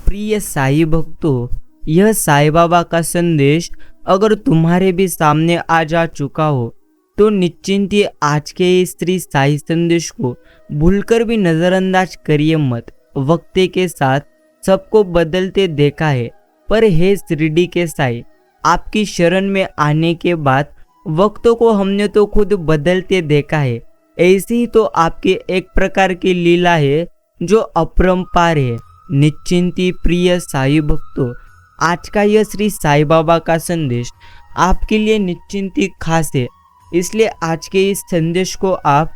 प्रिय साई भक्तों, यह साईं बाबा का संदेश अगर तुम्हारे भी सामने आ जा चुका हो तो निश्चिंत ही आज के इस श्री साई संदेश को भूलकर भी नजरअंदाज करिए मत। वक्त के साथ सबको बदलते देखा है, पर हे शिरडी के साई, आपकी शरण में आने के बाद वक्तों को हमने तो खुद बदलते देखा है। ऐसी ही तो आपकी एक प्रकार की लीला है जो अपरंपार है। निश्चिंती प्रिय साई भक्तों, आज का यह श्री साई बाबा का संदेश आपके लिए निश्चिंती खास है, इसलिए आज के इस संदेश को आप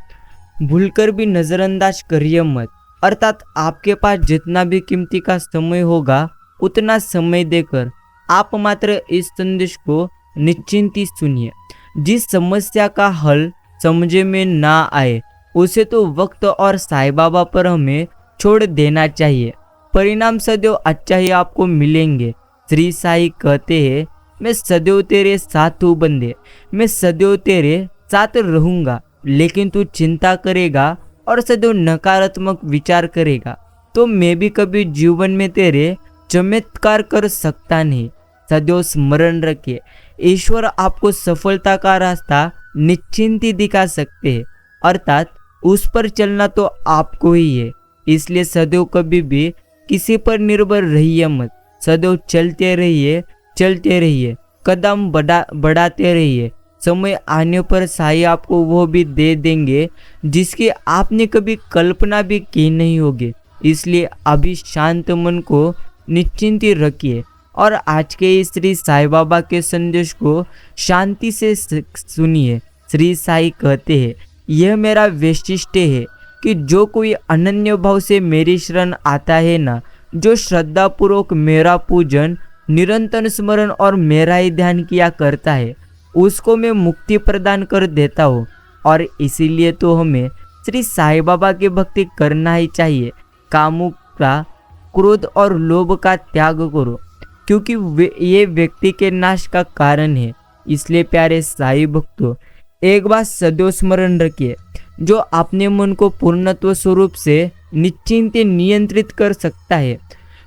भूलकर भी नज़रअंदाज करिए मत। अर्थात आपके पास जितना भी कीमती का समय होगा उतना समय देकर आप मात्र इस संदेश को निश्चिंती सुनिए। जिस समस्या का हल समझे में ना आए उसे तो वक्त और साईं बाबा पर हमें छोड़ देना चाहिए, परिणाम सदैव अच्छा ही आपको मिलेंगे। श्री साई कहते हैं, मैं सदैव तेरे साथ हूँ बंदे, मैं सदैव तेरे साथ रहूँगा। लेकिन तू चिंता करेगा और सदैव नकारात्मक विचार करेगा तो मैं भी कभी जीवन में तेरे चमत्कार कर सकता नहीं। सदैव स्मरण रखिए, ईश्वर आपको सफलता का रास्ता निश्चिंत ही दिखा सकते हैं, अर्थात उस पर चलना तो आपको ही है। इसलिए सदैव कभी भी किसी पर निर्भर रहिए मत, सदैव चलते रहिए, कदम बढ़ाते रहिए। समय आने पर साईं आपको वो भी दे देंगे जिसकी आपने कभी कल्पना भी की नहीं होगी। इसलिए अभी शांत मन को निश्चिंत रखिए और आज के इस श्री साईं बाबा के संदेश को शांति से सुनिए। श्री साईं कहते हैं, यह मेरा वैशिष्ट्य है कि जो कोई अनन्य भाव से मेरी शरण आता है ना, जो श्रद्धा पूर्वक मेरा पूजन, निरंतर स्मरण और मेरा ही ध्यान किया करता है, उसको मैं मुक्ति प्रदान कर देता हूँ। और इसीलिए तो हमें श्री साईं बाबा की भक्ति करना ही चाहिए। कामुकता, क्रोध और लोभ का त्याग करो, क्योंकि ये व्यक्ति के नाश का कारण है। इसलिए प्यारे साईं भक्तों, एक बात सदैव स्मरण रखिए, जो अपने मन को पूर्णत्व स्वरूप से निश्चिंत नियंत्रित कर सकता है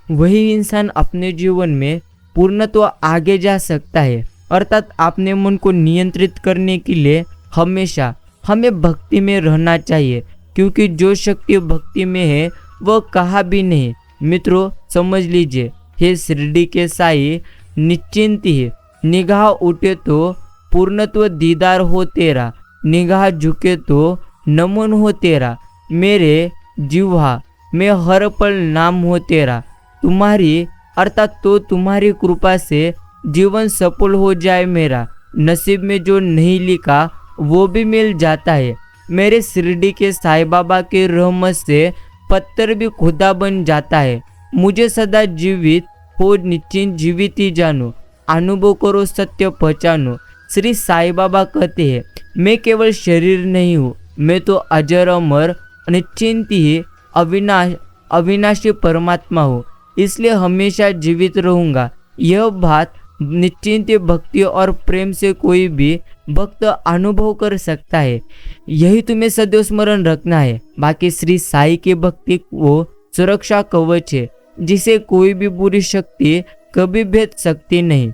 वही इंसान अपने जीवन में पूर्णत्व आगे जा सकता है। अर्थात अपने मन को नियंत्रित करने के लिए हमेशा हमें भक्ति में रहना चाहिए, क्योंकि जो शक्ति भक्ति में है वह कहा भी नहीं। मित्रों समझ लीजिए, हे शिरडी के साई निश्चिंत ही, निगाह उठे तो पूर्णत्व दीदार हो तेरा, निगाह झुके तो नमन हो तेरा। मेरे जिह्वा में हर पल नाम हो तेरा, तुम्हारी अर्थात तो तुम्हारी कृपा से जीवन सफल हो जाए मेरा। नसीब में जो नहीं लिखा वो भी मिल जाता है। मेरे शिरडी के साईं बाबा के रहमत से पत्थर भी खुदा बन जाता है। मुझे सदा जीवित हो निश्चिंत जीवित ही जानो, अनुभव करो सत्य पहचानो। श्री साईं बाबा कहते हैं, मैं केवल शरीर नहीं हूँ, मैं तो अजर अमर निश्चिंत ही अविनाशी परमात्मा हूँ, इसलिए हमेशा जीवित रहूँगा। यह बात निश्चिंत भक्ति और प्रेम से कोई भी भक्त अनुभव कर सकता है। यही तुम्हें सदैव स्मरण रखना है। बाकी श्री साई की भक्ति वो सुरक्षा कवच है जिसे कोई भी बुरी शक्ति कभी भेद सकती नहीं।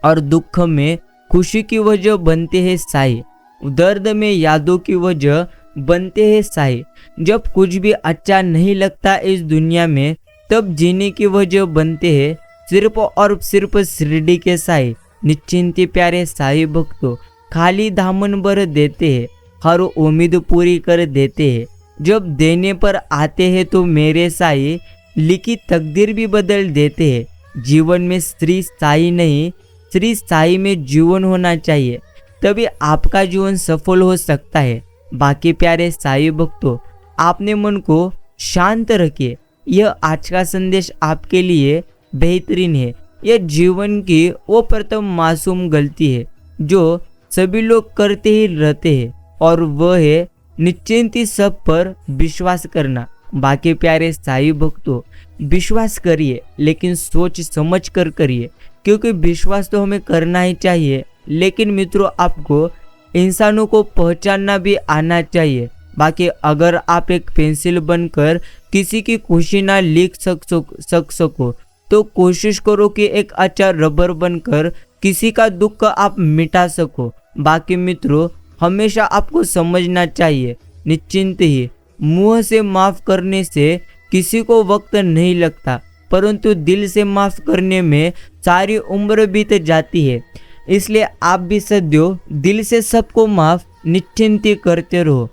और दुख में खुशी की वजह बनते हैं साई, दर्द में यादों की वजह बनते हैं साई। जब कुछ भी अच्छा नहीं लगता इस दुनिया में, तब जीने की वजह बनते हैं सिर्फ और सिर्फ शिरडी के साई। निश्चिंती प्यारे साई भक्तों, खाली दामन भर देते हैं, हर उम्मीद पूरी कर देते हैं। जब देने पर आते हैं तो मेरे साई लिखी तकदीर भी बदल देते हैं। जीवन में श्री साई नहीं, श्री साई में जीवन होना चाहिए, तभी आपका जीवन सफल हो सकता है। बाकी प्यारे साई भक्तों, आपने मन को शांत रखिए। यह आज का संदेश आपके लिए बेहतरीन है। यह जीवन की वो प्रथम मासूम गलती है जो सभी लोग करते ही रहते हैं, और वह है निश्चिंत ही सब पर विश्वास करना। बाकी प्यारे साई भक्तों, विश्वास करिए लेकिन सोच समझ कर करिए, क्योंकि विश्वास तो हमें करना ही चाहिए, लेकिन मित्रों आपको इंसानों को पहचानना भी आना चाहिए। बाकी अगर आप एक पेंसिल बनकर किसी की खुशी ना लिख सको तो कोशिश करो कि एक अच्छा रबर बनकर किसी का दुख आप मिटा सको। बाकी मित्रों, हमेशा आपको समझना चाहिए, निश्चिंत ही मुंह से माफ करने से किसी को वक्त नहीं लगता, परंतु दिल से माफ करने में सारी उम्र बीत जाती है। इसलिए आप भी सदैव दिल से सबको माफ निश्चिंत करते रहो।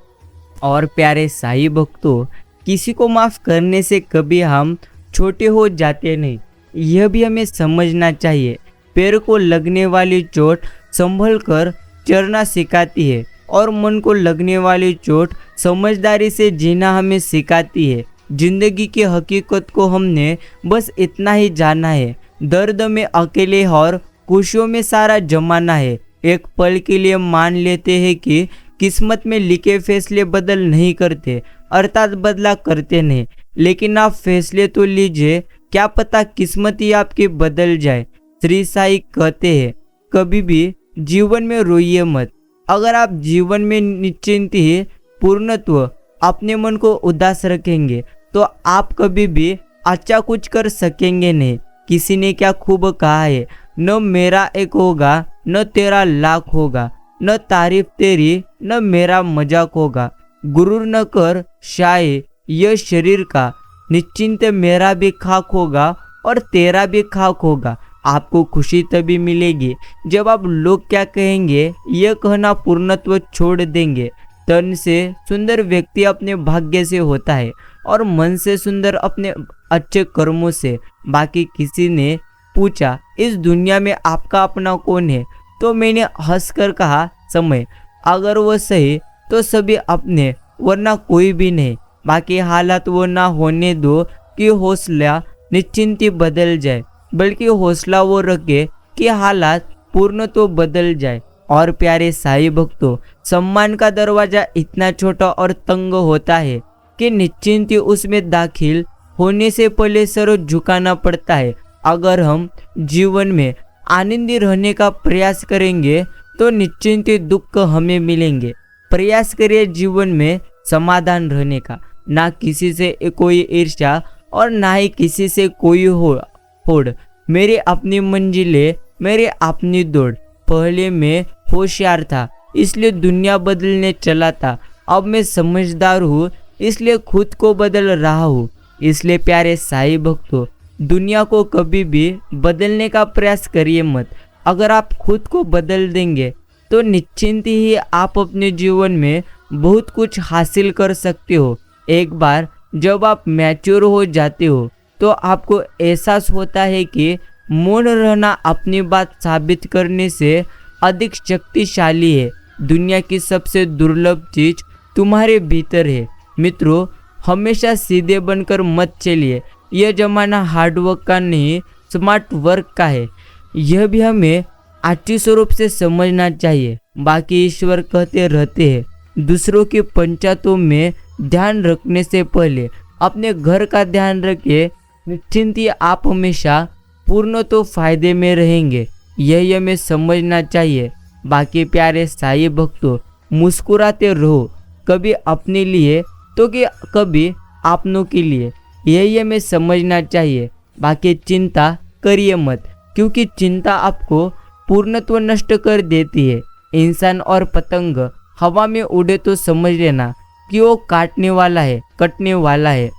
और प्यारे साईं भक्तों, किसी को माफ करने से कभी हम छोटे हो जाते नहीं, यह भी हमें समझना चाहिए। पैर को लगने वाली चोट संभल कर चलना सिखाती है और मन को लगने वाली चोट समझदारी से जीना हमें सिखाती है। जिंदगी की हकीकत को हमने बस इतना ही जाना है, दर्द में अकेले और खुशियों में सारा जमाना है। एक पल के लिए मान लेते हैं कि किस्मत में लिखे फैसले बदल नहीं करते, अर्थात बदला करते नहीं, लेकिन आप फैसले तो लीजिए, क्या पता किस्मत ही आपकी बदल जाए। श्री साईं कहते हैं, कभी भी जीवन में रोइए मत। अगर आप जीवन में निश्चिंत ही पूर्णत्व अपने मन को उदास रखेंगे तो आप कभी भी अच्छा कुछ कर सकेंगे नहीं। किसी ने क्या खूब कहा है, न मेरा एक होगा न तेरा लाख होगा, न तारीफ तेरी न मेरा मजाक होगा। गुरूर न कर शाये यह शरीर का, निश्चिंत मेरा भी खाक होगा और तेरा भी खाक होगा। आपको खुशी तभी मिलेगी जब आप लोग क्या कहेंगे यह कहना पूर्णत्व छोड़ देंगे। तन से सुंदर व्यक्ति अपने भाग्य से होता है और मन से सुंदर अपने अच्छे कर्मों से। बाकी किसी ने पूछा, इस दुनिया में आपका अपना कौन है? तो मैंने हंसकर कहा, समय। अगर वो सही तो सभी अपने, वरना कोई भी नहीं। बाकी हालात वो ना होने दो कि हौसला निश्चिंत बदल जाए, बल्कि हौसला वो रखे कि हालात पूर्ण तो बदल जाए। और प्यारे साईं भक्तों, सम्मान का दरवाजा इतना छोटा और तंग होता है कि निश्चिंत उसमें दाखिल होने से पहले सर झुकाना पड़ता है। अगर हम जीवन में आनंदी रहने का प्रयास करेंगे तो निश्चिंत दुख हमें मिलेंगे। प्रयास करिए जीवन में समाधान रहने का, ना किसी से कोई ईर्ष्या और ना ही किसी से कोई होड़। मेरी अपनी मंजिलें, मेरी अपनी दौड़। पहले मैं होशियार था इसलिए दुनिया बदलने चला था, अब मैं समझदार हूँ इसलिए खुद को बदल रहा हूँ। इसलिए प्यारे साईं भक्तों, दुनिया को कभी भी बदलने का प्रयास करिए मत। अगर आप खुद को बदल देंगे तो निश्चिंत ही आप अपने जीवन में बहुत कुछ हासिल कर सकते हो। एक बार जब आप मैच्योर हो जाते हो तो आपको एहसास होता है कि मौन रहना अपनी बात साबित करने से अधिक शक्तिशाली है। दुनिया की सबसे दुर्लभ चीज तुम्हारे भीतर है। मित्रों, हमेशा सीधे बनकर मत चलिए। यह जमाना हार्डवर्क का नहीं, स्मार्ट वर्क का है। यह भी हमें अच्छी स्वरूप से समझना चाहिए। बाकी ईश्वर कहते रहते हैं, दूसरों की पंचायतों में ध्यान रखने से पहले अपने घर का ध्यान रखिए। निश्चिंत ही आप हमेशा पूर्ण तो फायदे में रहेंगे, यही हमें समझना चाहिए। बाकी प्यारे साईं भक्तों, मुस्कुराते रहो, कभी अपने लिए तो कि कभी अपनों के लिए, यही हमें समझना चाहिए। बाकी चिंता करिए मत, क्योंकि चिंता आपको पूर्णत्व नष्ट कर देती है। इंसान और पतंग हवा में उड़े तो समझ लेना कि वो काटने वाला है, कटने वाला है।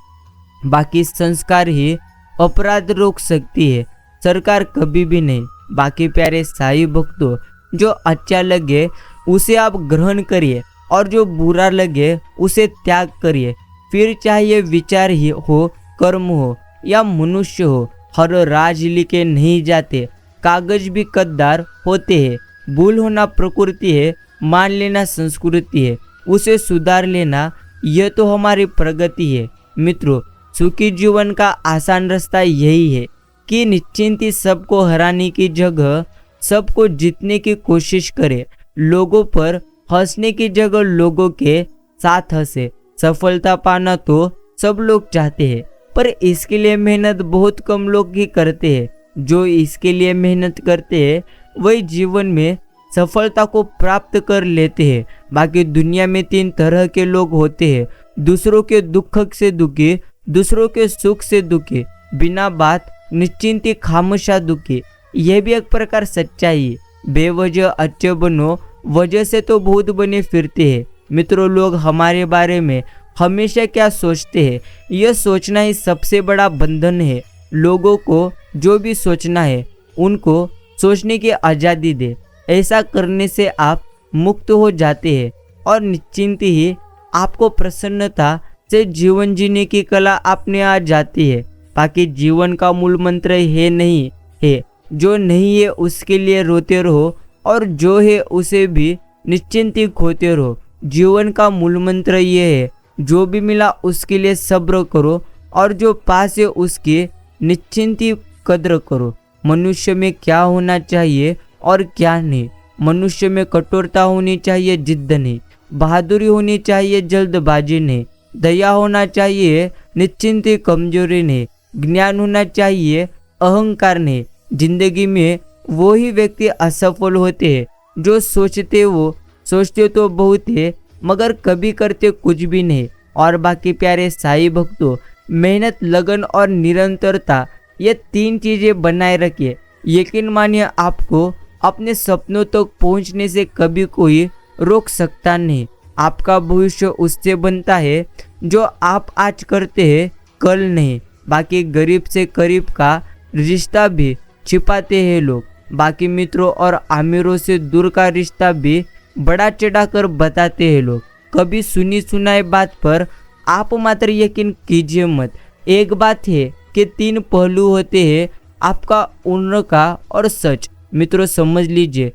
बाकी संस्कार ही अपराध रोक सकती है, सरकार कभी भी नहीं। बाकी प्यारे साईं भक्तों, जो अच्छा लगे उसे आप ग्रहण करिए और जो बुरा लगे उसे त्याग करिए। फिर चाहे विचार ही हो, कर्म हो या मनुष्य हो, हर राज लिखे नहीं जाते। कागज भी कद्दार होते हैं। भूल होना प्रकृति है, मान लेना संस्कृति है, उसे सुधार लेना यह तो हमारी प्रगति है। मित्रों, सुखी जीवन का आसान रास्ता यही है कि निश्चिंत ही सबको हराने की जगह सबको जीतने की कोशिश करे। लोगों पर हंसने की जगह लोगों के साथ हंसे। सफलता पाना तो सब लोग चाहते हैं, पर इसके लिए मेहनत बहुत कम लोग ही करते हैं। जो इसके लिए मेहनत करते हैं वही जीवन में सफलता को प्राप्त कर लेते हैं। बाकी दुनिया में 3 तरह के लोग होते हैं, दूसरों के दुख से दुखी, दूसरों के सुख से दुखी, बिना बात निश्चिंती खामोशा दुखी। यह भी एक प्रकार सच्चाई है। बेवजह अच्छे बनो, वजह से तो बहुत बने फिरते हैं। मित्रों, लोग हमारे बारे में हमेशा क्या सोचते हैं, यह सोचना ही सबसे बड़ा बंधन है। लोगों को जो भी सोचना है उनको सोचने की आज़ादी दे। ऐसा करने से आप मुक्त हो जाते हैं और निश्चिंत ही आपको प्रसन्नता से जीवन जीने की कला अपने आ जाती है। बाकी जीवन का मूल मंत्र है नहीं है, जो नहीं है उसके लिए रोते रहो और जो है उसे भी निश्चिंत ही खोते रहो। जीवन का मूल मंत्र ये है, जो भी मिला उसके लिए सब्र करो और जो पास है उसकी निश्चिंत ही कद्र करो। मनुष्य में क्या होना चाहिए और क्या नहीं। मनुष्य में कठोरता होनी चाहिए, जिद्द नहीं। बहादुरी होनी चाहिए, जल्दबाजी नहीं। दया होना चाहिए, निश्चिंत ही कमजोरी नहीं। ज्ञान होना चाहिए, अहंकार नहीं। जिंदगी में वो ही व्यक्ति असफल होते हैं जो सोचते तो बहुत है मगर कभी करते कुछ भी नहीं। और बाकी प्यारे साईं भक्तों, मेहनत, लगन और निरंतरता, ये 3 चीज़ें बनाए रखिए। यकीन मानिए, आपको अपने सपनों तक पहुंचने से कभी कोई रोक सकता नहीं। आपका भविष्य उससे बनता है जो आप आज करते हैं, कल नहीं। बाकी गरीब से करीब का रिश्ता भी छिपाते हैं लोग। बाकी मित्रों और आमिरों से दूर का रिश्ता भी बड़ा चढ़ाकर बताते हैं लोग। कभी सुनी सुनाई बात पर आप मात्र यकीन कीजिए मत। एक बात है कि 3 पहलू होते हैं, आपका, उनका और सच। मित्रों समझ लीजिए,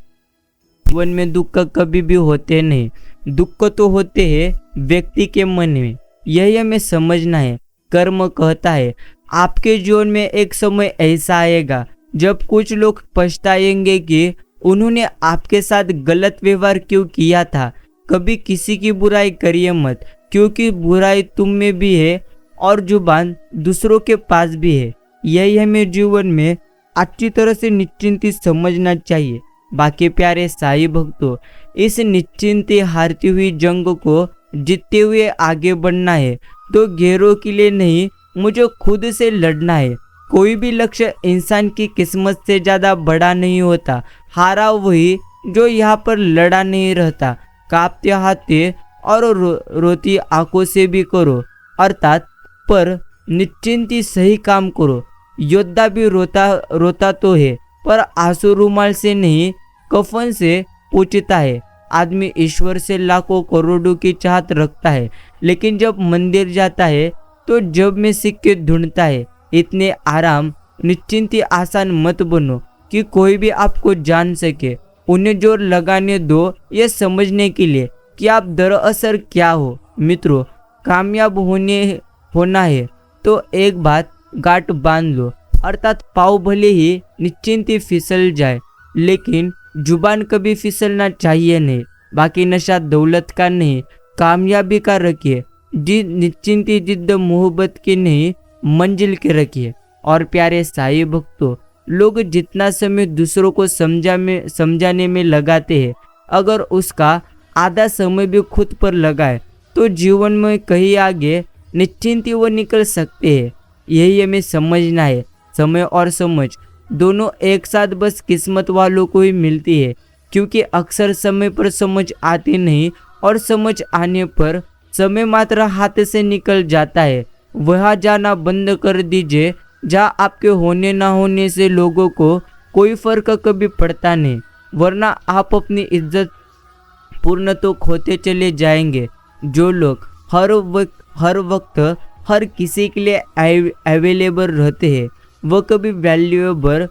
जीवन में दुख कभी भी होते नहीं। दुख तो होते हैं व्यक्ति के मन में, यही हमें समझना है। कर्म कहता है आपके जीवन में एक समय ऐसा आएगा जब कुछ लोग पछताएंगे कि उन्होंने आपके साथ गलत व्यवहार क्यों किया था। कभी किसी की बुराई करिए मत, क्योंकि बुराई तुम में भी है और जुबान दूसरों के पास भी है। यही हमें जीवन में अच्छी तरह से निश्चिंती समझना चाहिए। बाकी प्यारे साईं भक्तों, इस निश्चिंती हारती हुई जंग को जीतते हुए आगे बढ़ना है तो गैरों के लिए नहीं, मुझे खुद से लड़ना है। कोई भी लक्ष्य इंसान की किस्मत से ज़्यादा बड़ा नहीं होता। हारा वही जो यहाँ पर लड़ा नहीं रहता। कांपते हाथे और रोती आंखों से भी करो, अर्थात पर निश्चिंती सही काम करो। योद्धा भी रोता तो है, पर आंसू रुमाल से नहीं, कफन से पूछता है। आदमी ईश्वर से लाखों करोड़ों की चाहत रखता है, लेकिन जब मंदिर जाता है तो जब में सिक्के ढूंढता है। इतने आराम निश्चिंती आसान मत बनो कि कोई भी आपको जान सके। उन्हें जोर लगाने दो ये समझने के लिए कि आप दरअसल क्या हो। मित्रों, कामयाब होना है तो एक बात गांठ बांध लो, अर्थात पाँव भले ही निश्चिंती फिसल जाए, लेकिन जुबान कभी फिसलना चाहिए नहीं। बाकी नशा दौलत का नहीं, कामयाबी का रखिए। निश्चिंती जिद्द मोहब्बत की नहीं, मंजिल के रखिए। और प्यारे साईं भक्तों, लोग जितना समय दूसरों को समझाने में लगाते हैं, अगर उसका आधा समय भी खुद पर लगाए तो जीवन में कहीं आगे निश्चिंती वो निकल सकते हैं। यही हमें समझना है। समय और समझ दोनों एक साथ बस किस्मत वालों को ही मिलती है, क्योंकि अक्सर समय पर समझ आती नहीं और समझ आने पर समय मात्र हाथ से निकल जाता है। वहाँ जाना बंद कर दीजिए जहाँ आपके होने ना होने से लोगों को कोई फर्क कभी पड़ता नहीं, वरना आप अपनी इज्जत पूर्ण तो खोते चले जाएंगे। जो लोग हर वक्त हर किसी के लिए अवेलेबल रहते हैं, वह कभी वैल्यूएबल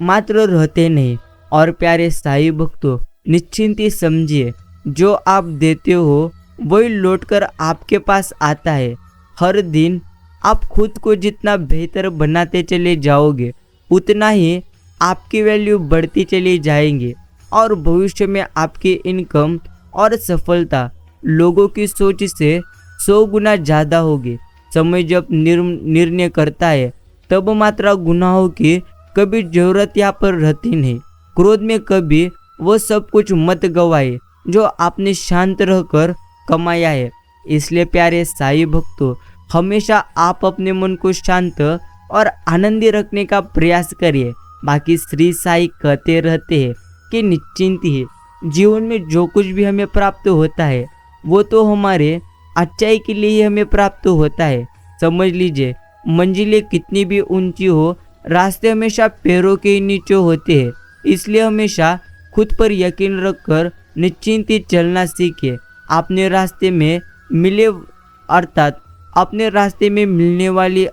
मात्र रहते नहीं। और प्यारे साईं भक्तों, निश्चिंती समझिए, जो आप देते हो वही लौटकर आपके पास आता है। हर दिन आप खुद को जितना बेहतर बनाते चले जाओगे, उतना ही आपकी वैल्यू बढ़ती चली जाएंगी और भविष्य में आपकी इनकम और सफलता लोगों की सोच से 100 गुना ज़्यादा होगी। समय जब निर्णय करता है तब मात्र गुनाहों की कभी जरूरत यहाँ पर रहती नहीं। क्रोध में कभी वो सब कुछ मत गवाए जो आपने शांत रहकर कमाया है। इसलिए प्यारे साईं भक्तों, हमेशा आप अपने मन को शांत और आनंदी रखने का प्रयास करिए। बाकी श्री साईं कहते रहते हैं कि निश्चिंत ही जीवन में जो कुछ भी हमें प्राप्त होता है वो तो हमारे अच्छाई के लिए ही हमें प्राप्त होता है। समझ लीजिए, मंजिलें कितनी भी ऊंची हो, रास्ते हमेशा पैरों के नीचे होते हैं। इसलिए हमेशा खुद पर यकीन रखकर निश्चिंत ही चलना सीखिए। अपने रास्ते में मिलने वाली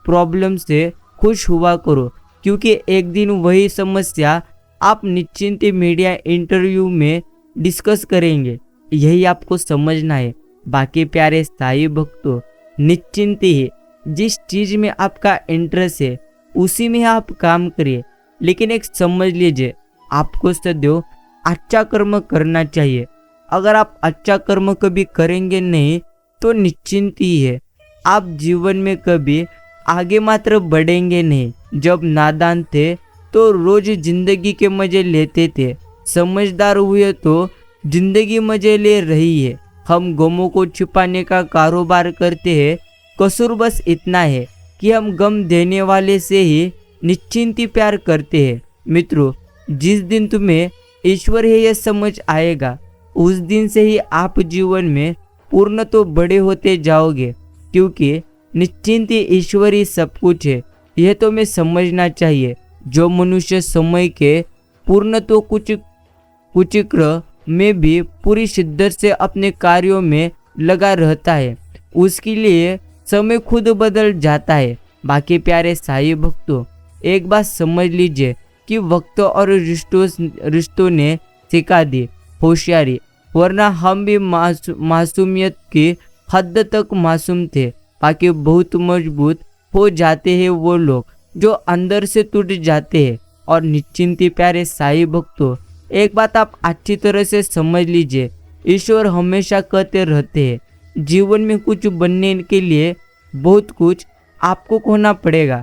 प्रॉब्लम से खुश हुआ करो, क्योंकि एक दिन वही समस्या आप निश्चिंत मीडिया इंटरव्यू में डिस्कस करेंगे। यही आपको समझना है। बाकी प्यारे साईं भक्तों, निश्चिंत ही जिस चीज में आपका इंटरेस्ट है उसी में आप काम करिए, लेकिन एक समझ लीजिए, आपको सदैव अच्छा कर्म करना चाहिए। अगर आप अच्छा कर्म कभी करेंगे नहीं तो निश्चिंत ही है आप जीवन में कभी आगे मात्र बढ़ेंगे नहीं। जब नादान थे तो रोज जिंदगी के मजे लेते थे, समझदार हुए तो जिंदगी मजे ले रही है। हम गमों को छिपाने का कारोबार करते हैं। कसूर बस इतना है कि हम गम देने वाले से ही निश्चिंत ही प्यार करते हैं। मित्रों, जिस दिन तुम्हें ईश्वर है यह समझ आएगा, उस दिन से ही आप जीवन में पूर्ण तो बड़े होते जाओगे, क्योंकि निश्चिंत ही ईश्वर ही सब कुछ है। यह तो हमें समझना चाहिए। जो मनुष्य समय के पूर्ण तो कुचिक्र में भी पूरी शिद्दत से अपने कार्यों में लगा रहता है, उसके लिए समय खुद बदल जाता है। बाकी प्यारे साईं भक्तों, एक बात समझ लीजिए कि वक्त और रिश्तों ने सिखा दी होशियारी, वरना हम भी मासूमियत की हद तक मासूम थे। बाकी बहुत मजबूत हो जाते हैं वो लोग जो अंदर से टूट जाते हैं। और निश्चिंत प्यारे साईं भक्तों, एक बात आप अच्छी तरह से समझ लीजिए, ईश्वर हमेशा कहते रहते हैं जीवन में कुछ बनने के लिए बहुत कुछ आपको खोना पड़ेगा।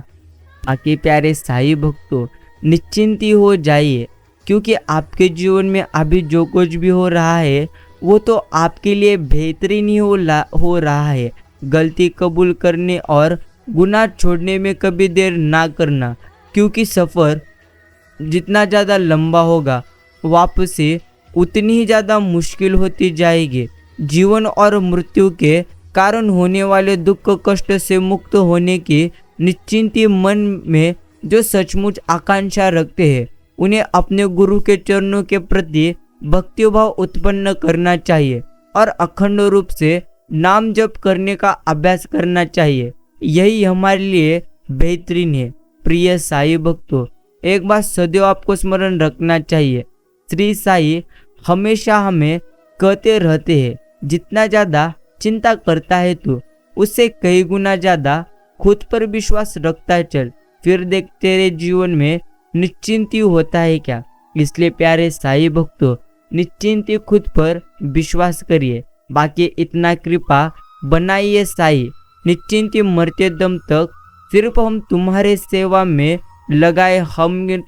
बाकी प्यारे साईं भक्तों, निश्चिंत ही हो जाइए, क्योंकि आपके जीवन में अभी जो कुछ भी हो रहा है वो तो आपके लिए बेहतरीन ही हो रहा है। गलती कबूल करने और गुनाह छोड़ने में कभी देर ना करना, क्योंकि सफ़र जितना ज़्यादा लंबा होगा वापसी उतनी ही ज़्यादा मुश्किल होती जाएगी। जीवन और मृत्यु के कारण होने वाले दुख कष्ट से मुक्त होने की निश्चिंती मन में जो सचमुच आकांक्षा रखते हैं उन्हें अपने गुरु के चरणों के प्रति भक्ति भाव उत्पन्न करना चाहिए और अखंड रूप से नाम जप करने का अभ्यास करना चाहिए। यही हमारे लिए बेहतरीन है। प्रिय साईं भक्तों, एक बात सदैव आपको स्मरण रखना चाहिए, श्री साईं हमेशा हमें कहते रहते हैं, जितना ज़्यादा चिंता करता है तू, उससे कई गुना ज़्यादा खुद पर विश्वास रखता चल, फिर देख तेरे जीवन में निश्चिंती होता है क्या। इसलिए प्यारे साईं भक्तों, निश्चिंती खुद पर विश्वास करिए। बाकी इतना कृपा बनाइए साईं, निश्चिंती मरते दम तक सिर्फ हम तुम्हारे सेवा में लगाए,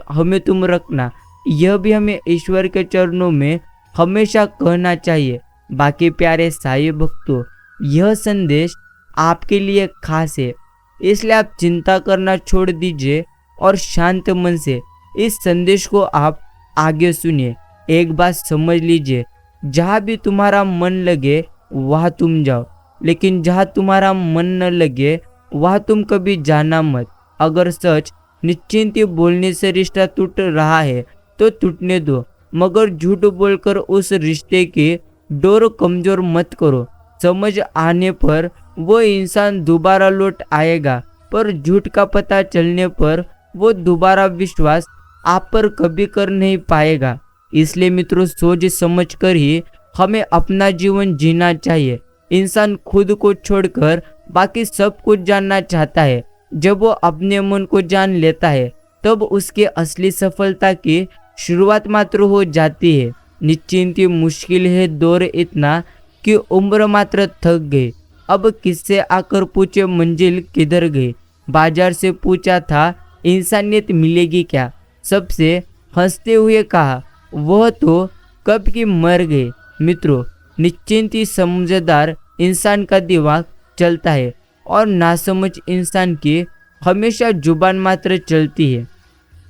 हमें तुम रखना। यह भी हमें ईश्वर के चरणों में हमेशा कहना चाहिए। बाकी प्यारे साईं भक्तों, यह संदेश आपके लिए खास है, इसलिए आप चिंता करना छोड़ दीजिए और शांत मन से इस संदेश को आप आगे सुनिए। एक बात समझ लीजिए, जहाँ भी तुम्हारा मन लगे वहाँ तुम जाओ, लेकिन जहाँ तुम्हारा मन न लगे वहाँ तुम कभी जाना मत। अगर सच निश्चिंत बोलने से रिश्ता टूट रहा है तो टूटने दो, मगर झूठ बोलकर उस रिश्ते की डोर कमजोर मत करो। समझ आने पर वो इंसान दोबारा लौट आएगा, पर झूठ का पता चलने पर वो दोबारा विश्वास आप पर कभी कर नहीं पाएगा। इसलिए मित्रों, सोच समझ कर ही हमें अपना जीवन जीना चाहिए। इंसान खुद को छोड़कर बाकी सब कुछ जानना चाहता है। जब वो अपने मन को जान लेता है तब उसकी असली सफलता की शुरुआत मात्र हो जाती है। निश्चिंती मुश्किल है दौर इतना कि उम्र मात्र थक गई। अब किससे आकर पूछे मंजिल किधर गई। बाजार से पूछा था इंसानियत मिलेगी क्या, सबसे हंसते हुए कहा वह तो कब की मर गए। मित्रों, निश्चिंत ही समझदार इंसान का दिमाग चलता है और नासमझ इंसान की हमेशा जुबान मात्र चलती है।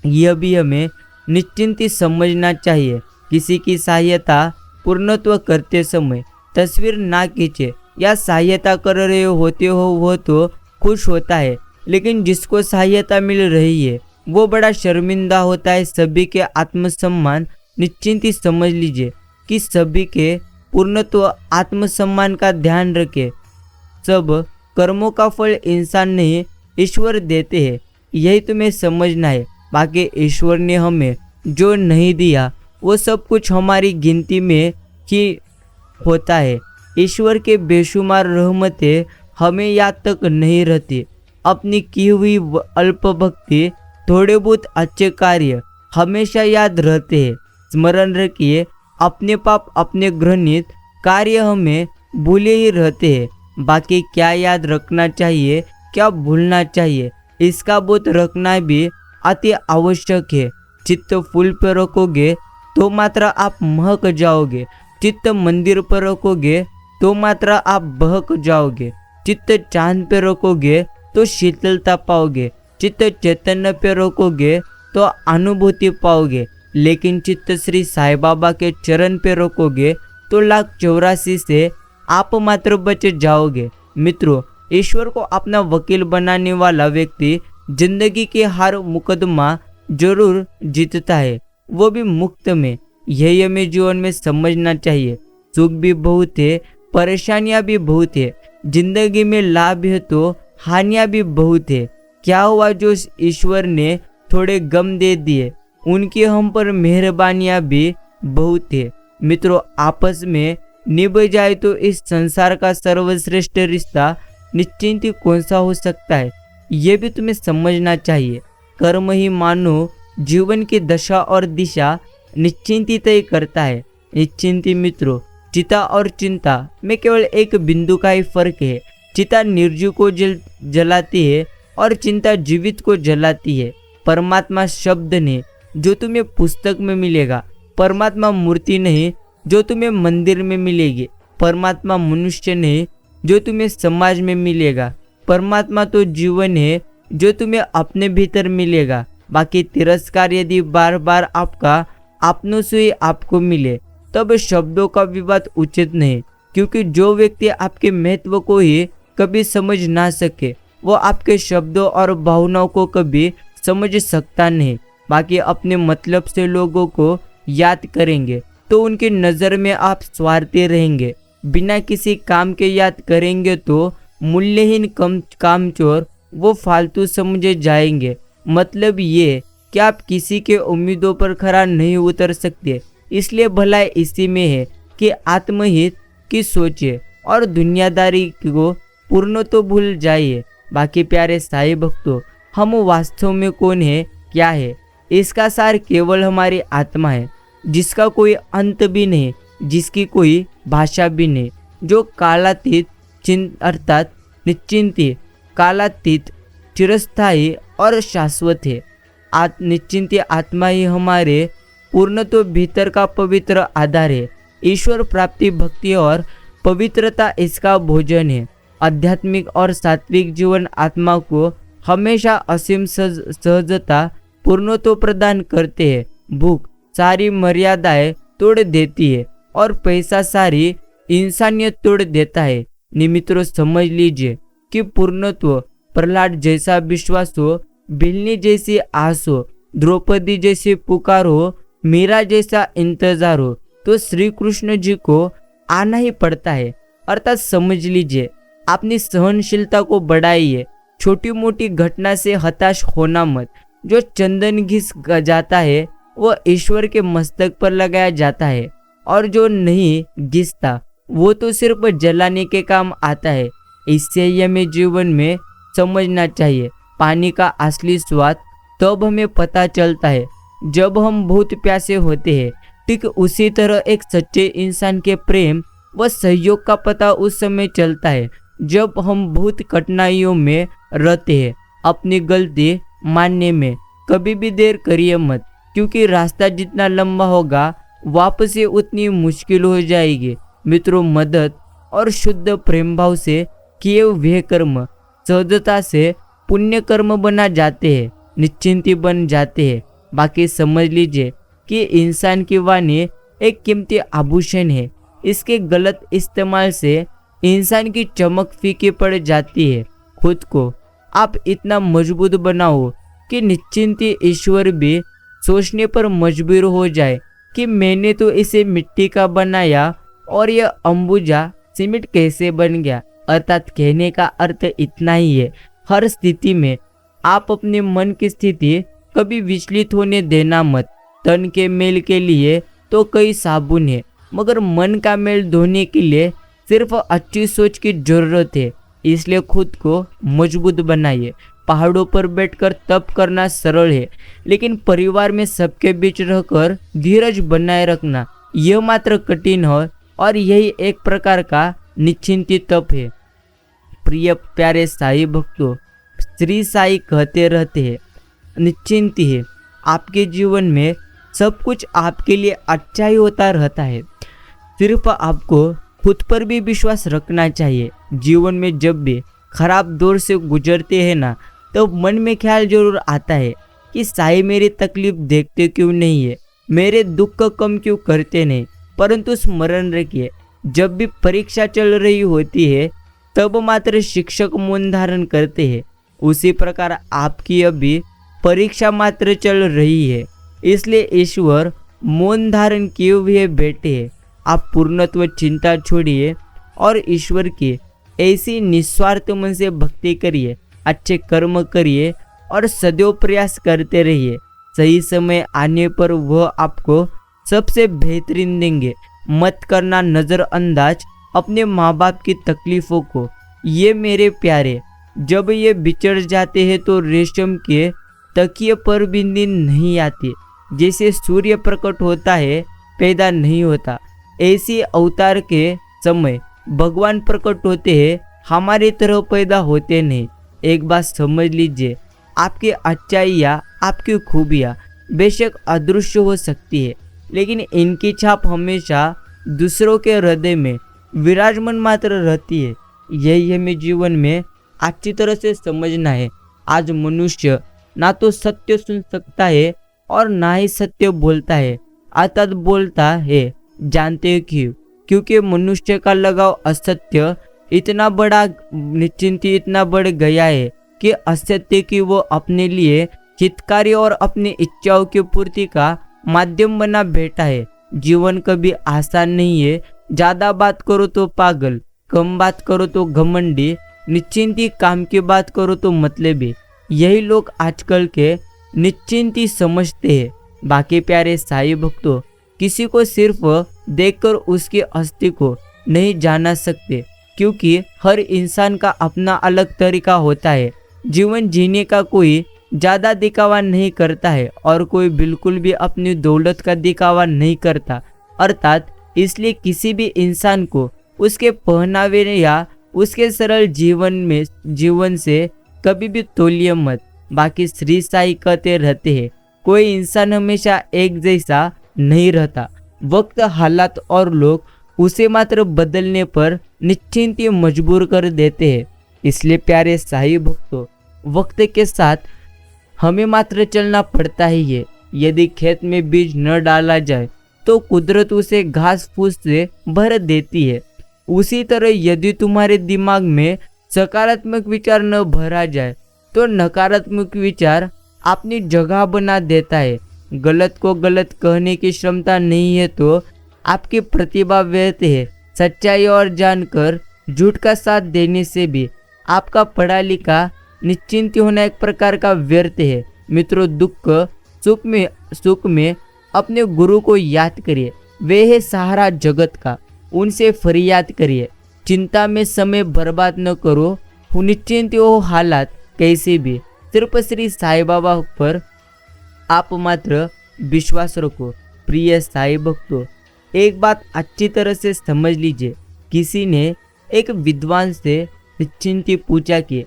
यह भी हमें निश्चिंत ही समझना चाहिए। किसी की सहायता पूर्णत्व करते समय तस्वीर ना खींचे या सहायता कर रहे होते हो वह तो खुश होता है, लेकिन जिसको सहायता मिल रही है वो बड़ा शर्मिंदा होता है। सभी के आत्मसम्मान निश्चिंत ही समझ लीजिए कि सभी के पूर्णत्व आत्मसम्मान का ध्यान रखें। सब कर्मों का फल इंसान नहीं ईश्वर देते हैं, यही तुम्हें समझना है। बाकी ईश्वर ने हमें जो नहीं दिया वो सब कुछ हमारी गिनती में ही होता है। ईश्वर के बेशुमार रहमतें हमें याद तक नहीं रहती। अपनी की हुई अल्प भक्ति, थोड़े बहुत अच्छे कार्य हमेशा याद रहते हैं। स्मरण रखिए, अपने पाप अपने घृणित कार्य हमें भूले ही रहते हैं। बाकी क्या याद रखना चाहिए, क्या भूलना चाहिए, इसका बोध रखना भी अति आवश्यक है। चित्त फूल पर रखोगे तो मात्र आप महक जाओगे। चित्त मंदिर पर रखोगे तो मात्र आप बहक जाओगे। चित्त चांद पे रखोगे तो शीतलता पाओगे। चित्त चैतन्य पे रखोगे तो अनुभूति पाओगे। लेकिन चित्त श्री साईं बाबा के चरण पे रखोगे तो 1,84 से आप मात्र बच जाओगे। मित्रों, ईश्वर को अपना वकील बनाने वाला व्यक्ति जिंदगी के हर मुकदमा जरूर जीतता है, वो भी मुफ्त में। यही हमें जीवन में समझना चाहिए। सुख भी बहुत है, परेशानियां भी बहुत है। जिंदगी में लाभ है तो हानियां भी बहुत है। क्या हुआ जो ईश्वर ने थोड़े गम दे दिए, उनकी हम पर मेहरबानियां भी बहुत है। मित्रों, आपस में निभ जाए तो इस संसार का सर्वश्रेष्ठ रिश्ता निश्चिंत ही कौन सा हो सकता है, ये भी तुम्हें समझना चाहिए। कर्म ही मानो जीवन की दशा और दिशा निश्चिंत ही तय करता है। निश्चिंत ही मित्रों, चिता और चिंता में केवल एक बिंदु का ही फर्क है। चिता निर्जीव को जलाती है और चिंता जीवित को जलाती है। परमात्मा शब्द नहीं जो तुम्हें पुस्तक में मिलेगा, परमात्मा मूर्ति नहीं जो तुम्हें मंदिर में मिलेगी, परमात्मा मनुष्य नहीं जो तुम्हें समाज में मिलेगा, परमात्मा तो जीवन है जो तुम्हें अपने भीतर मिलेगा। बाकी तिरस्कार यदि बार बार आपका अपनों से ही आपको मिले तब शब्दों का विवाद उचित नहीं, क्योंकि जो व्यक्ति आपके महत्व को ही कभी समझ ना सके वो आपके शब्दों और भावनाओं को कभी समझ सकता नहीं। बाकी अपने मतलब से लोगों को याद करेंगे तो उनकी नज़र में आप स्वार्थी रहेंगे। बिना किसी काम के याद करेंगे तो मूल्यहीन कामचोर वो फालतू समझे जाएंगे। मतलब ये कि आप किसी के उम्मीदों पर खरा नहीं उतर सकते। इसलिए भलाई इसी में है कि आत्महित की सोचिए और दुनियादारी को पूर्ण तो भूल जाइए। बाकी प्यारे साईं भक्तों, हम वास्तव में कौन है, क्या है, इसका सार केवल हमारी आत्मा है, जिसका कोई अंत भी नहीं, जिसकी कोई भाषा भी नहीं, जो कालातीत अर्थात निश्चिंती, कालातीत, चिरस्थायी और शाश्वत है। निश्चिंती आत्मा ही हमारे पूर्णत्व भीतर का पवित्र आधार है। ईश्वर प्राप्ति, भक्ति और पवित्रता इसका भोजन है। आध्यात्मिक और सात्विक जीवन आत्मा को हमेशा असीम सहजता, पूर्णत्व प्रदान करते हैं। भूख सारी मर्यादाएं तोड़ देती है और पैसा सारी इंसानियत तोड़ देता है। मित्रों, समझ लीजिए कि पूर्णत्व प्रहलाद जैसा विश्वास हो, बिल्ली जैसी आस हो, द्रौपदी जैसी पुकार हो, मीरा जैसा इंतजार हो, तो श्री कृष्ण जी को आना ही पड़ता है। अर्थात समझ लीजिए, अपनी सहनशीलता को बढ़ाइए। छोटी मोटी घटना से हताश होना मत। जो चंदन घिस जाता है वो ईश्वर के मस्तक पर लगाया जाता है, और जो नहीं घिसता वो तो सिर्फ जलाने के काम आता है। इससे ही हमें जीवन में समझना चाहिए। पानी का असली स्वाद तब हमें पता चलता है जब हम बहुत प्यासे होते हैं। ठीक उसी तरह एक सच्चे इंसान के प्रेम व सहयोग का पता उस समय चलता है जब हम बहुत कठिनाइयों में रहते हैं। अपनी गलती मानने में कभी भी देर करिए मत। क्योंकि रास्ता जितना लंबा होगा वापसी उतनी मुश्किल हो जाएगी। मित्रों, मदद और शुद्ध प्रेम भाव से किए हुए कर्म सहजता से पुण्य कर्म बना जाते हैं, निश्चिंती बन जाते हैं। बाकी समझ लीजिए कि इंसान की वाणी एक कीमती आभूषण है। इसके गलत इस्तेमाल से इंसान की चमक फीकी पड़ जाती है। खुद को आप इतना मजबूत बनाओ कि निश्चिंती ईश्वर भी सोचने पर मजबूर हो जाए कि मैंने तो इसे मिट्टी का बनाया और यह अंबुजा सीमेंट कैसे बन गया। अर्थात कहने का अर्थ इतना ही है, हर स्थिति में आप अपने मन की स्थिति कभी विचलित होने देना मत। तन के मेल के लिए तो कई साबुन है, मगर मन का मेल धोने के लिए सिर्फ अच्छी सोच की जरूरत है। इसलिए खुद को मजबूत बनाइए। पहाड़ों पर बैठकर तप करना सरल है, लेकिन परिवार में सबके बीच रहकर धीरज बनाए रखना यह मात्र कठिन है, और यही एक प्रकार का निश्चिंती तप है। प्रिय प्यारे साईं भक्तों, श्री साईं कहते रहते हैं, निश्चिंती है। आपके जीवन में सब कुछ आपके लिए अच्छा ही होता रहता है। सिर्फ आपको खुद पर भी विश्वास रखना चाहिए। जीवन में जब भी खराब दौर से गुजरते हैं ना, तो मन में ख्याल जरूर आता है कि साईं मेरी तकलीफ देखते क्यों नहीं है, मेरे दुख को कम क्यों करते नहीं। परंतु स्मरण रखिए, जब भी परीक्षा चल रही होती है तब मात्र शिक्षक मौन धारण करते हैं। उसी प्रकार आपकी अभी परीक्षा मात्र चल रही है, इसलिए ईश्वर मौन धारण किए हुए बैठे हैं। आप पूर्णत्व चिंता छोड़िए और ईश्वर की ऐसी निस्वार्थ मन से भक्ति करिए, अच्छे कर्म करिए और सदैव प्रयास करते रहिए। सही समय आने पर वह आपको सबसे बेहतरीन देंगे। मत करना नज़रअंदाज अपने माँ बाप की तकलीफ़ों को। ये मेरे प्यारे, जब ये बिछड़ जाते हैं तो रेशम के तकिए पर भी नींद नहीं आती। जैसे सूर्य प्रकट होता है पैदा नहीं होता, ऐसी अवतार के समय भगवान प्रकट होते हैं, हमारी तरह पैदा होते नहीं। एक बात समझ लीजिए, आपकी अच्छाइयाँ, आपकी खूबियाँ बेशक अदृश्य हो सकती है, लेकिन इनकी छाप हमेशा दूसरों के हृदय में विराजमान मात्र रहती है। यही हमें जीवन में अच्छी तरह से समझना है। आज मनुष्य ना तो सत्य सुन सकता है और ना ही सत्य बोलता है। अर्थात बोलता है, जानते क्यों? क्योंकि मनुष्य का लगाव असत्य इतना बड़ा, निश्चिंती इतना बढ़ गया है कि असत्य की वो अपने लिए हितकारी और अपनी इच्छाओं की पूर्ति का माध्यम बना बैठा है। जीवन कभी आसान नहीं है। ज़्यादा बात करो तो पागल, कम बात करो तो घमंडी, निश्चिंती काम की बात करो तो मतलबी। यही लोग आजकल के निश्चिंती समझते हैं। बाकी प्यारे साईं भक्तों, किसी को सिर्फ देखकर उसकी हस्ती को नहीं जाना सकते, क्योंकि हर इंसान का अपना अलग तरीका होता है। जीवन जीने का कोई ज़्यादा दिखावा नहीं करता है और कोई बिल्कुल भी अपनी दौलत का दिखावा नहीं करता। अर्थात इसलिए किसी भी इंसान को उसके पहनावे या उसके सरल जीवन से कभी भी तौलिए मत। बाकी श्री साईं कहते रहते हैं, कोई इंसान हमेशा एक जैसा नहीं रहता। वक्त, हालात और लोग उसे मात्र बदलने पर निश्चिंती मजबूर कर देते हैं। इसलिए प्यारे साईं भक्तों, वक्त के साथ हमें मात्र चलना पड़ता ही है। यदि खेत में बीज न डाला जाए तो कुदरत उसे घास फूस से भर देती है। उसी तरह यदि तुम्हारे दिमाग में सकारात्मक विचार न भरा जाए तो नकारात्मक विचार अपनी जगह बना देता है। गलत को गलत कहने की क्षमता नहीं है तो आपकी प्रतिभा व्यर्थ है। सच्चाई और जानकर झूठ का साथ देने से भी आपका पढ़ा लिखा निश्चिंत होना एक प्रकार का व्यर्थ है। मित्रों, दुख सुख में अपने गुरु को याद करिए, वे है सहारा जगत का, उनसे फरियाद करिए। चिंता में समय बर्बाद न करो, निश्चिंत हो हालात कैसे भी, सिर्फ श्री साईं बाबा पर आप मात्र विश्वास रखो। प्रिय साईं भक्तों, एक बात अच्छी तरह से समझ लीजिए। किसी ने एक विद्वान से निश्चिंती पूछा कि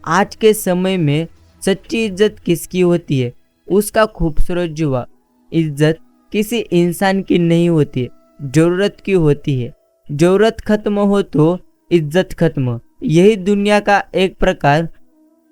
आज के समय में सच्ची इज्जत किसकी होती है। उसका खूबसूरत जवाब, इज्जत किसी इंसान की नहीं होती, जरूरत की होती है। जरूरत खत्म हो तो इज्जत खत्म। यही दुनिया का एक प्रकार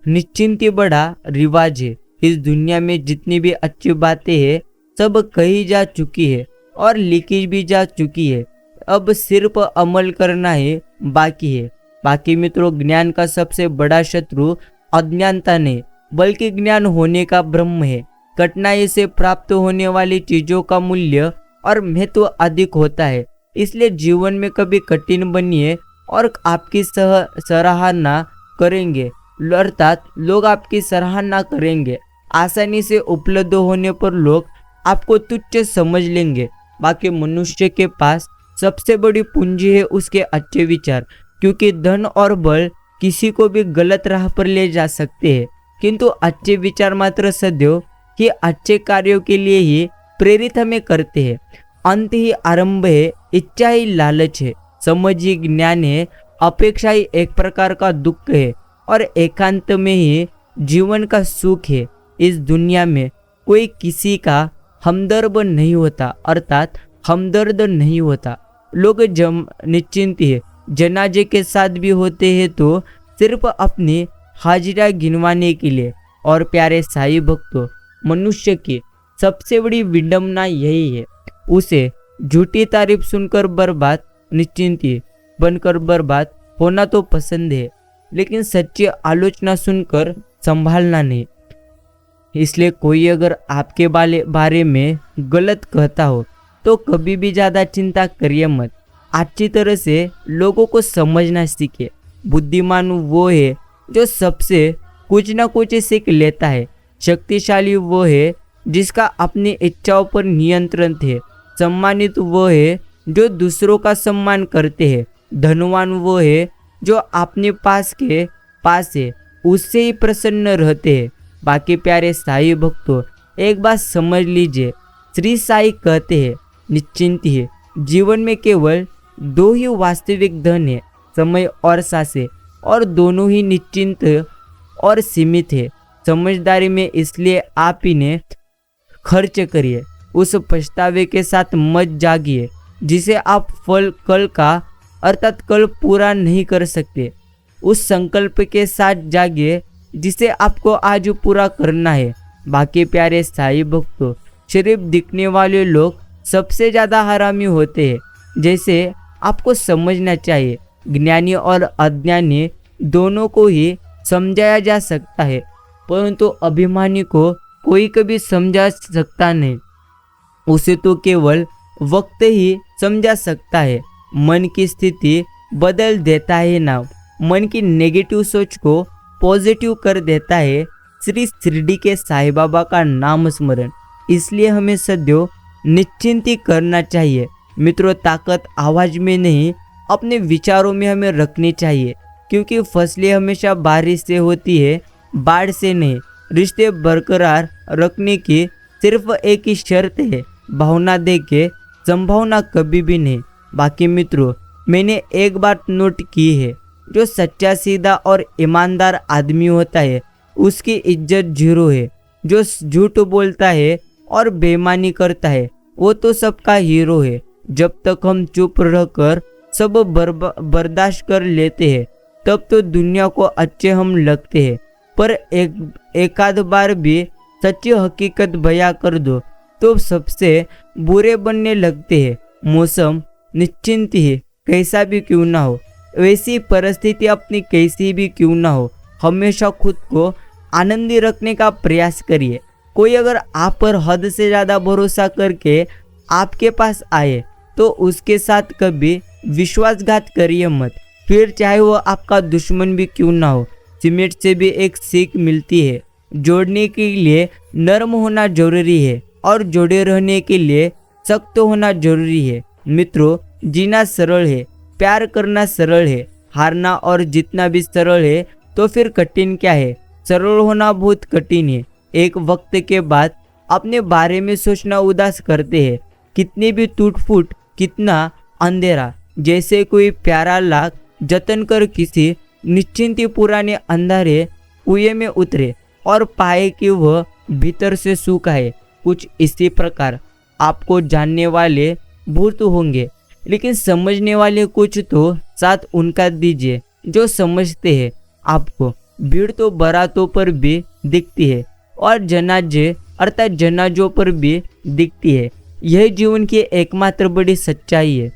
निश्चिंत ही बड़ा रिवाज है। इस दुनिया में जितनी भी अच्छी बातें हैं सब कही जा चुकी है और लिखी भी जा चुकी है। अब सिर्फ अमल करना है बाकी है। बाकी मित्रों, ज्ञान का सबसे बड़ा शत्रु अज्ञानता नहीं बल्कि ज्ञान होने का ब्रह्म है। कठिनाई से प्राप्त होने वाली चीजों का मूल्य और महत्व अधिक होता है। इसलिए जीवन में कभी कठिन बनिए और आपकी सराहना करेंगे, अर्थात लोग आपकी सराहना करेंगे। आसानी से उपलब्ध होने पर लोग आपको तुच्छ समझ लेंगे। बाकी मनुष्य के पास सबसे बड़ी पूंजी है उसके अच्छे विचार, क्योंकि धन और बल किसी को भी गलत राह पर ले जा सकते हैं, किंतु अच्छे विचार मात्र सदैव ही अच्छे कार्यों के लिए ही प्रेरित हमें करते हैं। अंत ही आरंभ है, इच्छा ही लालच है, समझ ही ज्ञान है, अपेक्षा ही एक प्रकार का दुख है और एकांत में ही जीवन का सुख है। इस दुनिया में कोई किसी का हमदर्द नहीं होता, अर्थात हमदर्द नहीं होता। लोग निश्चिंत है जनाजे के साथ भी होते हैं तो सिर्फ अपनी हाजिरा गिनवाने के लिए। और प्यारे साईं भक्तों, मनुष्य की सबसे बड़ी विडंबना यही है, उसे झूठी तारीफ सुनकर बर्बाद निश्चिंत बनकर बर्बाद होना तो पसंद है, लेकिन सच्ची आलोचना सुनकर संभालना नहीं। इसलिए कोई अगर आपके बारे में गलत कहता हो तो कभी भी ज़्यादा चिंता करिए मत। अच्छी तरह से लोगों को समझना सीखे। बुद्धिमान वो है जो सबसे कुछ ना कुछ सीख लेता है। शक्तिशाली वो है जिसका अपनी इच्छाओं पर नियंत्रण है। सम्मानित वो है जो दूसरों का सम्मान करते हैं। धनवान वो है जो अपने पास है उससे ही प्रसन्न रहते हैं। बाकी प्यारे साईं भक्तों, एक बात समझ लीजिए, श्री साईं कहते हैं निश्चिंत है। जीवन में केवल दो ही वास्तविक धन है, समय और सांसें, और दोनों ही निश्चिंत और सीमित है। समझदारी में इसलिए आप इन्हें खर्च करिए, उस पछतावे के साथ मत जागिए जिसे आप कल का अर्थात कल पूरा नहीं कर सकते। उस संकल्प के साथ जागिए जिसे आपको आज पूरा करना है। बाकी प्यारे साईं भक्तों, सिर्फ दिखने वाले लोग सबसे ज़्यादा हरामी होते हैं, जैसे आपको समझना चाहिए। ज्ञानी और अज्ञानी दोनों को ही समझाया जा सकता है, परंतु अभिमानी को कोई कभी समझा सकता नहीं, उसे तो केवल वक्त ही समझा सकता है। मन की स्थिति बदल देता है ना, मन की नेगेटिव सोच को पॉजिटिव कर देता है श्री शिरडी के साईं बाबा का नाम स्मरण। इसलिए हमें सदैव निश्चिंत करना चाहिए। मित्रों, ताकत आवाज में नहीं अपने विचारों में हमें रखनी चाहिए, क्योंकि फसलें हमेशा बारिश से होती है, बाढ़ से नहीं। रिश्ते बरकरार रखने की सिर्फ एक ही शर्त है, भावना दे के संभावना कभी भी नहीं। बाकी मित्रों, मैंने एक बात नोट की है, जो सच्चा सीधा और ईमानदार आदमी होता है उसकी इज्जत जीरो है। जो झूठ बोलता है और बेईमानी करता है वो तो सबका हीरो है। जब तक हम चुप रहकर सब बर्दाश्त कर लेते हैं तब तो दुनिया को अच्छे हम लगते हैं, पर एक आध बार भी सच्ची हकीकत बयां कर दो तो सबसे बुरे बनने लगते हैं। मौसम निश्चिंत ही कैसा भी क्यों ना हो, वैसी परिस्थिति अपनी कैसी भी क्यों ना हो, हमेशा खुद को आनंदी रखने का प्रयास करिए। कोई अगर आप पर हद से ज़्यादा भरोसा करके आपके पास आए तो उसके साथ कभी विश्वासघात करिए मत, फिर चाहे वो आपका दुश्मन भी क्यों ना हो। सीमेंट से भी एक सीख मिलती है, जोड़ने के लिए नरम होना जरूरी है और जोड़े रहने के लिए सख्त होना जरूरी है। मित्रों, जीना सरल है, प्यार करना सरल है, हारना और जीतना भी सरल है, तो फिर कठिन क्या है? सरल होना बहुत कठिन है। एक वक्त के बाद अपने बारे में सोचना उदास करते हैं, कितनी भी टूट फूट, कितना अंधेरा। जैसे कोई प्यारा लाख जतन कर किसी निश्चिंत पुराने अंधारे कुएं में उतरे और पाए कि वह भीतर से सूखा है। कुछ इसी प्रकार आपको जानने वाले बहुत होंगे, लेकिन समझने वाले कुछ तो साथ उनका दीजिए जो समझते हैं आपको। भीड़ तो बारातों पर भी दिखती है और जनाजे अर्थात जनाजों पर भी दिखती है। यह जीवन की एकमात्र बड़ी सच्चाई है।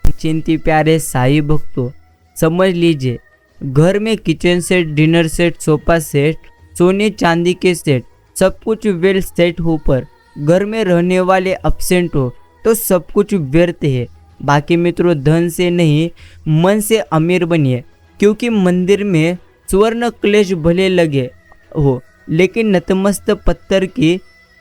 चिंती प्यारे साईं भक्तों, समझ लीजिए, घर में kitchen set, dinner set, sofa set, सोने चांदी के सेट, सब कुछ वेल सेट हो पर घर में रहने वाले अब्सेंट हो तो सब कुछ व्यर्थ है। बाकी मित्रों, धन से नहीं मन से अमीर बनिए, क्योंकि मंदिर में स्वर्ण क्लेश भले लगे हो, लेकिन नतमस्तक पत्थर की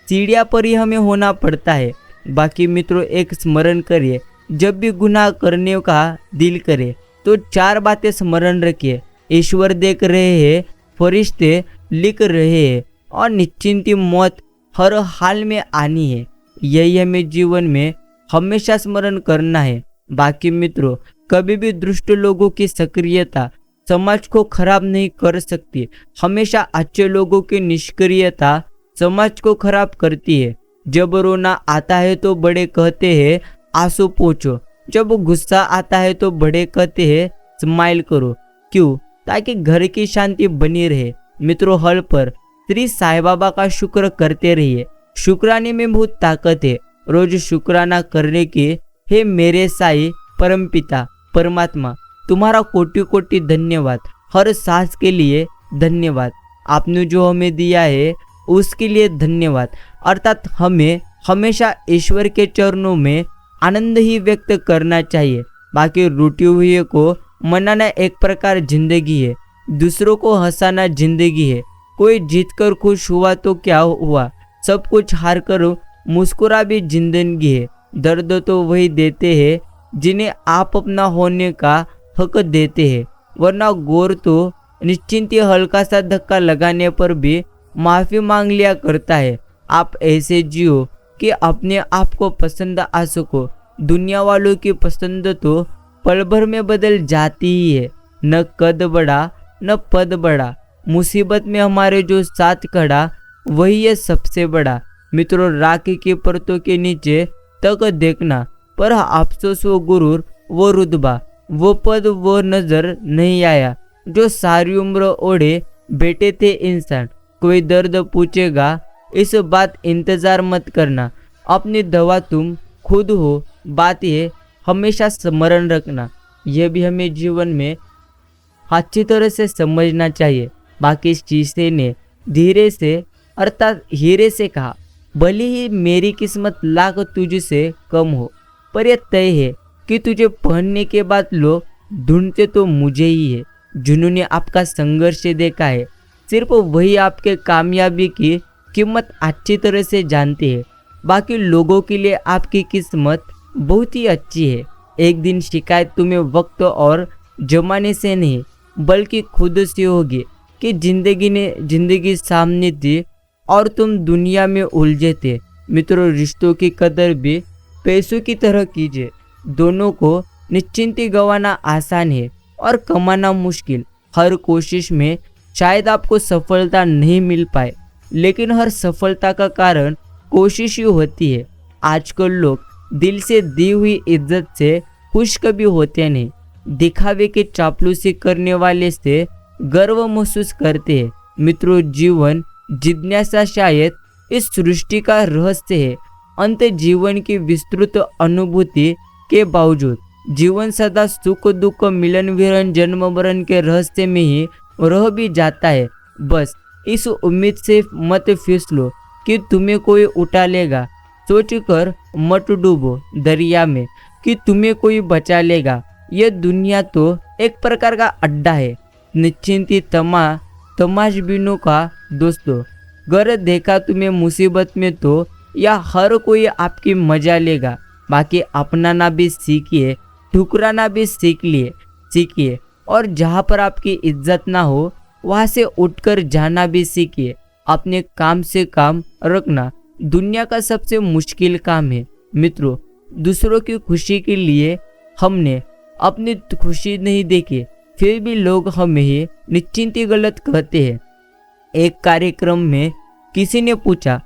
सीढ़ियाँ पर ही हमें होना पड़ता है। बाकी मित्रों, एक स्मरण करिए, जब भी गुनाह करने का दिल करे तो 4 बातें स्मरण रखिए। ईश्वर देख रहे हैं, फरिश्ते लिख रहे हैं और निश्चिंत मौत हर हाल में आनी है। यही हमें जीवन में हमेशा स्मरण करना है। बाकी मित्रों, कभी भी दुष्ट लोगों की सक्रियता समाज को खराब नहीं कर सकती। हमेशा अच्छे लोगों की निष्क्रियता समाज को खराब करती है। जब रोना आता है तो बड़े कहते हैं आंसू पोंछो, जब गुस्सा आता है तो बड़े कहते हैं स्माइल करो। क्यों? ताकि घर की शांति बनी रहे। मित्रों, हल पर श्री साईं बाबा का शुक्र करते रहिए। शुक्राने में बहुत ताकत है। रोज शुक्राना करने की। हे मेरे साईं परमपिता परमात्मा, तुम्हारा कोटि कोटि धन्यवाद। हर सांस के लिए धन्यवाद। आपने जो हमें दिया है उसके लिए धन्यवाद। अर्थात हमें हमेशा ईश्वर के चरणों में आनंद ही व्यक्त करना चाहिए। बाकी रूठी हुई को मनाना एक प्रकार जिंदगी है, दूसरों को हंसाना जिंदगी है। कोई जीतकर खुश हुआ तो क्या हुआ, सब कुछ हार कर मुस्कुरा भी जिंदगी है। दर्द तो वही देते हैं जिन्हें आप अपना होने का हक देते हैं, वरना गौर तो निश्चिंत हल्का सा धक्का लगाने पर भी माफ़ी मांग लिया करता है। आप ऐसे जियो कि अपने आप को पसंद आ सको। दुनिया वालों की पसंद तो पल भर में बदल जाती ही है। न कद बड़ा न पद बड़ा, मुसीबत में हमारे जो साथ खड़ा वही है सबसे बड़ा। मित्रों, राखी की परतों के नीचे तक देखना, पर अफसोस वो गुरूर, वो रुतबा, वो पद, वो नजर नहीं आया जो सारी उम्र ओढ़े बैठे थे इंसान। कोई दर्द पूछेगा, इस बात इंतजार मत करना, अपनी दवा तुम खुद हो। बात ये हमेशा स्मरण रखना। यह भी हमें जीवन में अच्छी तरह से समझना चाहिए। बाकी शीशे ने धीरे से अर्थात हीरे से कहा, भले ही मेरी किस्मत लाख तुझसे कम हो, पर यह तय है कि तुझे पहनने के बाद लोग ढूंढते तो मुझे ही है। जिन्होंने आपका संघर्ष देखा है, सिर्फ वही आपके कामयाबी की कीमत अच्छी तरह से जानते हैं। बाकी लोगों के लिए आपकी किस्मत बहुत ही अच्छी है। एक दिन शिकायत तुम्हें वक्त और जमाने से नहीं बल्कि खुद से होगी कि जिंदगी सामने थी और तुम दुनिया में उलझे थे। मित्रों, रिश्तों की कदर भी पैसों की तरह कीजिए। दोनों को निश्चिंती गंवाना आसान है और कमाना मुश्किल। हर कोशिश में शायद आपको सफलता नहीं मिल पाए, लेकिन हर सफलता का कारण कोशिश ही होती है। आजकल लोग दिल से दी हुई इज्जत से खुश कभी होते नहीं, दिखावे की चापलूसी करने वाले से गर्व महसूस करते हैं। मित्रों, जीवन जिज्ञासा शायद इस सृष्टि का रहस्य है। अंत जीवन की विस्तृत अनुभूति के बावजूद जीवन सदा सुख दुख मिलन विरन जन्म मरण के रहस्य में ही रह भी जाता है। बस इस उम्मीद से मत फिसलो कि तुम्हें कोई उठा लेगा। सोचकर मत डूबो दरिया में कि तुम्हें कोई बचा लेगा। यह दुनिया तो एक प्रकार का अड्डा है, निश्चिंती तमाशबीनों का दोस्तों। अगर देखा तुम्हें मुसीबत में तो या हर कोई आपकी मजा लेगा। बाकी अपनाना भी सीखिए, ठुकराना भी सीखिए और जहाँ पर आपकी इज्जत ना हो वहाँ से उठकर जाना भी सीखिए। अपने काम से काम रखना दुनिया का सबसे मुश्किल काम है। मित्रों, दूसरों की खुशी के लिए हमने अपनी खुशी नहीं देखी, फिर भी लोग हमें ही निश्चिंती गलत कहते हैं। एक कार्यक्रम में किसी ने पूछा,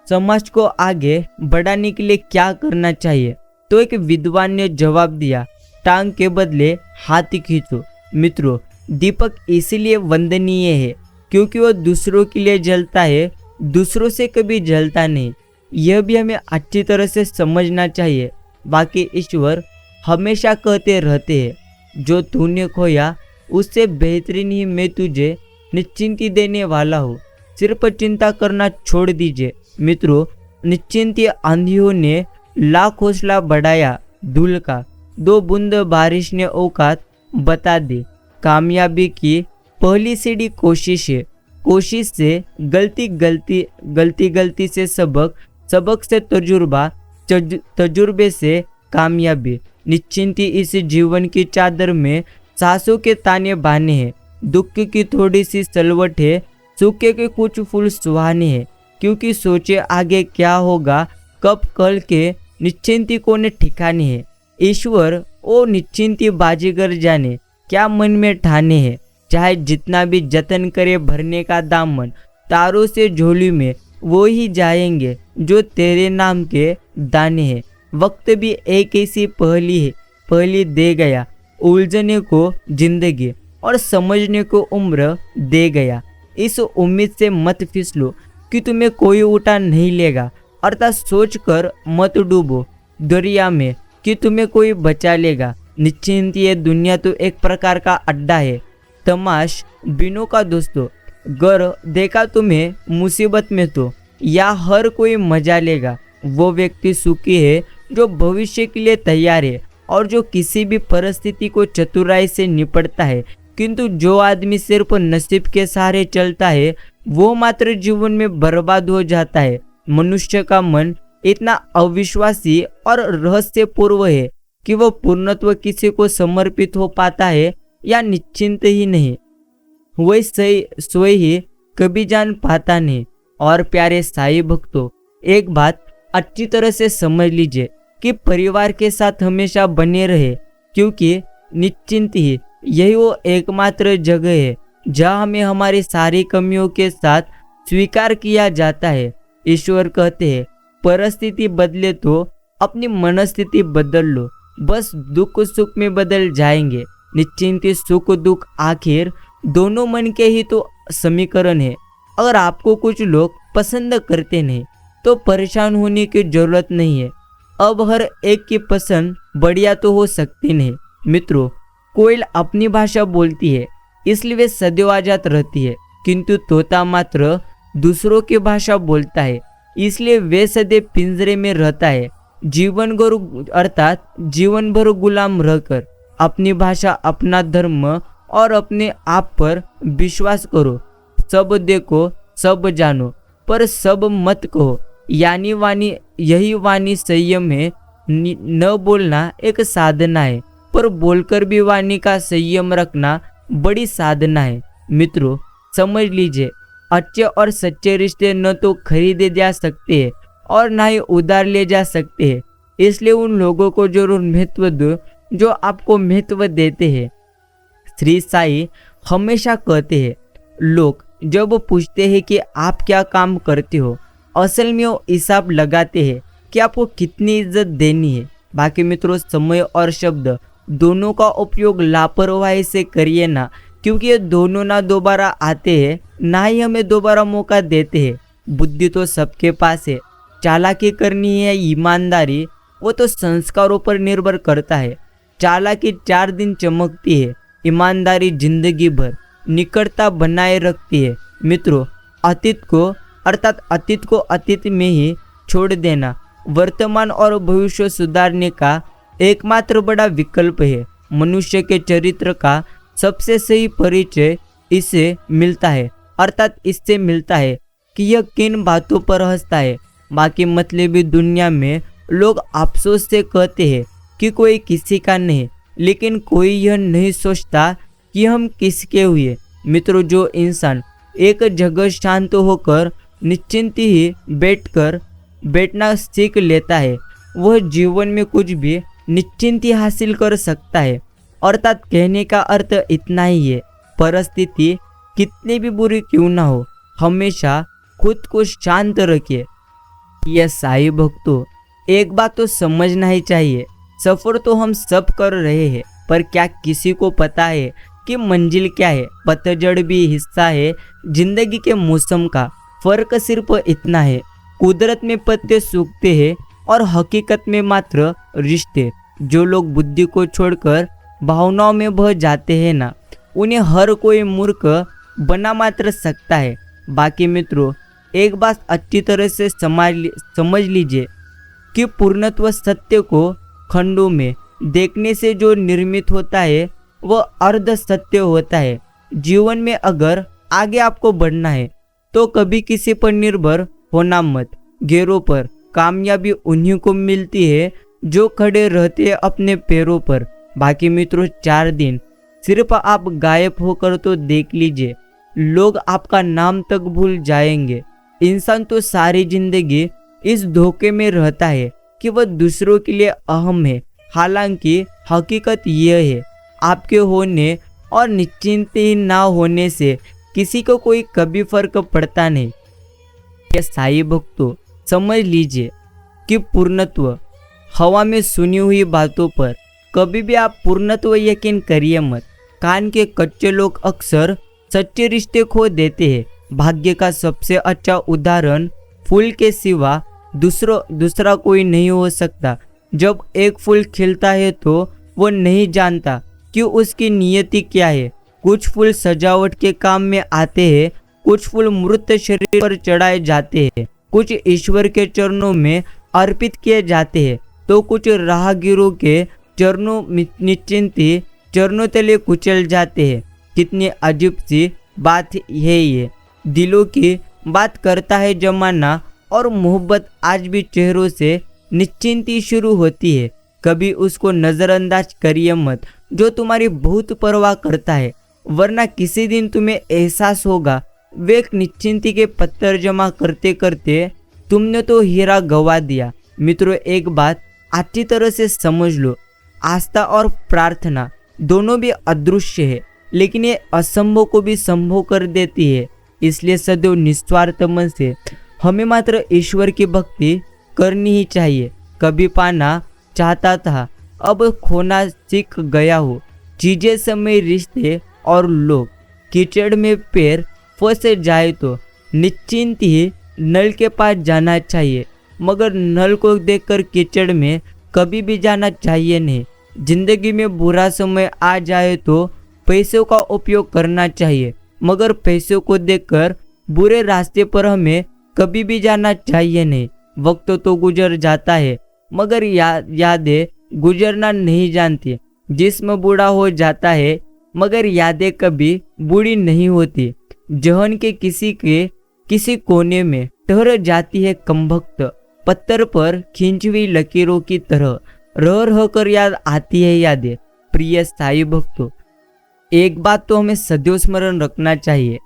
समाज को आगे बढ़ाने के लिए क्या करना चाहिए? तो एक विद्वान ने जवाब दिया, टांग के बदले हाथ खींचो। मित्रों, दीपक इसलिए वंदनीय है क्योंकि वो दूसरों के लिए जलता है, दूसरों से कभी जलता नहीं। यह भी हमें अच्छी तरह से समझना चाहिए। बाकी ईश्वर हमेशा कहते रहते हैं, जो तूने खोया उससे बेहतरीन ही मैं तुझे निश्चिंती देने वाला हूँ। सिर्फ चिंता करना छोड़ दीजिए। मित्रों, निश्चिंती आंधियों ने लाख हौसला बढ़ाया धूल का, 2 बूंद बारिश ने औकात बता दी। कामयाबी की पहली सीढ़ी कोशिश है, कोशिश से गलती से सबक, सबक से तजुर्बा, तजुर्बे से कामयाबी। निश्चिंती इस जीवन की चादर में सांसों के ताने बाने हैं। दुख की थोड़ी सी सलवट है, सूखे के कुछ फूल सुहाने हैं। क्योंकि सोचे आगे क्या होगा, कब कल के निश्चिंती को ने ठिकाने है। ईश्वर ओ निश्चिंती बाजीगर जाने, क्या मन में ठाने हैं। चाहे जितना भी जतन करे भरने का दामन, तारों से झोली में वो ही जाएंगे जो तेरे नाम के दाने हैं। वक्त भी एक ऐसी पहली दे गया, उलझने को जिंदगी और समझने को उम्र दे गया। इस उम्मीद से मत फिसलो कि तुम्हें कोई उठा नहीं लेगा, अर्थात सोच कर मत डूबो दरिया में कि तुम्हें कोई बचा लेगा। निश्चिंत ये दुनिया तो एक प्रकार का अड्डा है, तमाश बिनों का दोस्तों। गर देखा तुम्हें मुसीबत में तो या हर कोई मजा लेगा। वो व्यक्ति सुखी है जो भविष्य के लिए तैयार है और जो किसी भी परिस्थिति को चतुराई से निपटता है। किंतु जो आदमी सिर्फ नसीब के सहारे चलता है, वो मात्र जीवन में बर्बाद हो जाता है। मनुष्य का मन इतना अविश्वासी और रहस्यपूर्ण है कि वह पूर्णत्व किसी को समर्पित हो पाता है या निश्चिंत ही नहीं, वह स्वयं ही कभी जान पाता नहीं। और प्यारे साईं भक्तों, एक बात अच्छी तरह से समझ लीजिए कि परिवार के साथ हमेशा बने रहे, क्योंकि निश्चिंत ही यही वो एकमात्र जगह है जहाँ हमें हमारी सारी कमियों के साथ स्वीकार किया जाता है। ईश्वर कहते हैं, परिस्थिति बदले तो अपनी मनस्थिति बदल लो, बस दुख सुख में बदल जाएंगे। निश्चिंत सुख दुख आखिर दोनों मन के ही तो समीकरण है। अगर आपको कुछ लोग पसंद करते नहीं तो परेशान होने की जरूरत नहीं है। अब हर एक की पसंद बढ़िया तो हो सकती नहीं। मित्रों, कोयल अपनी भाषा बोलती है इसलिए वे सदैव आजाद रहती है, किंतु तोता मात्र दूसरों की भाषा बोलता है इसलिए वे सदैव पिंजरे में रहता है। जीवन भर अर्थात जीवन भर गुलाम रहकर अपनी भाषा, अपना धर्म और अपने आप पर विश्वास करो। सब देखो, सब जानो, पर सब मत कहो। यानी वाणी, यही वाणी संयम है। न बोलना एक साधना है, पर बोलकर भी वाणी का संयम रखना बड़ी साधना है। मित्रों, समझ लीजिए, अच्छे और सच्चे रिश्ते न तो खरीदे जा सकते हैं और ना ही उधार ले जा सकते हैं। इसलिए उन लोगों को जरूर महत्व दो जो आपको महत्व देते हैं। श्री साईं हमेशा कहते हैं, लोग जब वो पूछते हैं कि आप क्या काम करते हो, असल में वो हिसाब लगाते हैं कि आपको कितनी इज्जत देनी है। बाकी मित्रों, समय और शब्द दोनों का उपयोग लापरवाही से करिए ना, क्योंकि ये दोनों ना दोबारा आते हैं ना ही हमें दोबारा मौका देते हैं। बुद्धि तो सबके पास है, चालाकी करनी है ईमानदारी, वो तो संस्कारों पर निर्भर करता है। चालाकी 4 दिन चमकती है, ईमानदारी जिंदगी भर निकटता बनाए रखती है। मित्रों, अतीत को अतीत में ही छोड़ देना वर्तमान और भविष्य सुधारने का एकमात्र बड़ा विकल्प है। मनुष्य के चरित्र का सबसे सही परिचय इससे मिलता है, अर्थात इससे मिलता है कि यह किन बातों पर हंसता है। बाकी मतलबी दुनिया में लोग अफसोस से कहते हैं कि कोई किसी का नहीं, लेकिन कोई यह नहीं सोचता कि हम किसके हुए। मित्रों, जो इंसान एक जगह शांत होकर निश्चिंत ही बैठना सीख लेता है, वह जीवन में कुछ भी निश्चिंत ही हासिल कर सकता है। अर्थात कहने का अर्थ इतना ही है, परिस्थिति कितनी भी बुरी क्यों ना हो, हमेशा खुद को शांत रखिए। ये साईं भक्तों, एक बात तो समझना ही चाहिए, सफर तो हम सब कर रहे हैं, पर क्या किसी को पता है कि मंजिल क्या है? पतझड़ भी हिस्सा है जिंदगी के मौसम का। फर्क सिर्फ इतना है, कुदरत में पत्ते सूखते हैं और हकीकत में मात्र रिश्ते। जो लोग बुद्धि को छोड़कर भावनाओं में बह जाते हैं ना, उन्हें हर कोई मूर्ख बना मात्र सकता है। बाकी मित्रों, एक बात अच्छी तरह से समझ लीजिए कि पूर्णत्व सत्य को खंडों में देखने से जो निर्मित होता है वह अर्ध सत्य होता है। जीवन में अगर आगे आपको बढ़ना है तो कभी किसी पर निर्भर होना मत। गैरों पर कामयाबी उन्हीं को मिलती है जो खड़े रहते हैं अपने पैरों पर। बाकी मित्रों, 4 दिन सिर्फ आप गायब होकर तो देख लीजिए, लोग आपका नाम तक भूल जाएंगे। इंसान तो सारी जिंदगी इस धोखे में रहता है कि वह दूसरों के लिए अहम है। हालांकि हकीकत यह है, आपके होने और निश्चिंत ही ना होने से किसी को कोई कभी फर्क पड़ता नहीं। ये साईं भक्तों, समझ लीजिए कि पूर्णत्व हवा में सुनी हुई बातों पर कभी भी आप पूर्णत्व यकीन करिए मत। कान के कच्चे लोग अक्सर सच्चे रिश्ते खो देते हैं। भाग्य का सबसे अच्छा उदाहरण फूल के सिवा दूसरा कोई नहीं हो सकता। जब एक फूल खिलता है तो वो नहीं जानता कि उसकी नियति क्या है। कुछ फूल सजावट के काम में आते हैं, कुछ फूल मृत शरीर पर चढ़ाए जाते हैं, कुछ ईश्वर के चरणों में अर्पित किए जाते हैं, तो कुछ राहगीरों के चरणों निश्चिंती चरणों तले कुचल जाते हैं। कितनी अजीब सी बात है ये। दिलों की बात करता है जमाना, और मोहब्बत आज भी चेहरों से निश्चिंती शुरू होती है। कभी उसको नज़रअंदाज करिए मत जो तुम्हारी बहुत परवाह करता है, वरना किसी दिन तुम्हें एहसास होगा वे एक निश्चिंती के पत्थर जमा करते करते तुमने तो हीरा गवा दिया। मित्रों, एक बात अच्छी तरह से समझ लो, आस्था और प्रार्थना दोनों भी अदृश्य है, लेकिन ये असंभव को भी संभव कर देती है। इसलिए सदैव निस्वार्थ मन से हमें मात्र ईश्वर की भक्ति करनी ही चाहिए। कभी पाना चाहता था, अब खोना सीख गया हो। चीजें, समय, रिश्ते और लोग कीचड़ में पैर फंसे जाए तो निश्चिंत ही नल के पास जाना चाहिए, मगर नल को देखकर कीचड़ में कभी भी जाना चाहिए नहीं। जिंदगी में बुरा समय आ जाए तो पैसों का उपयोग करना चाहिए, मगर पैसों को देखकर बुरे रास्ते पर हमें कभी भी जाना चाहिए नहीं। वक्त तो गुजर जाता है, मगर यादें गुजरना नहीं जानती। जिस्म बूढ़ा हो जाता है, मगर यादें कभी बूढ़ी नहीं होती। जहन के किसी कोने में ठहर जाती है कमबख्त, पत्थर पर खींची हुई लकीरों की तरह रह रह कर याद आती है यादें। प्रिय साईं भक्तों, एक बात तो हमें सदैव स्मरण रखना चाहिए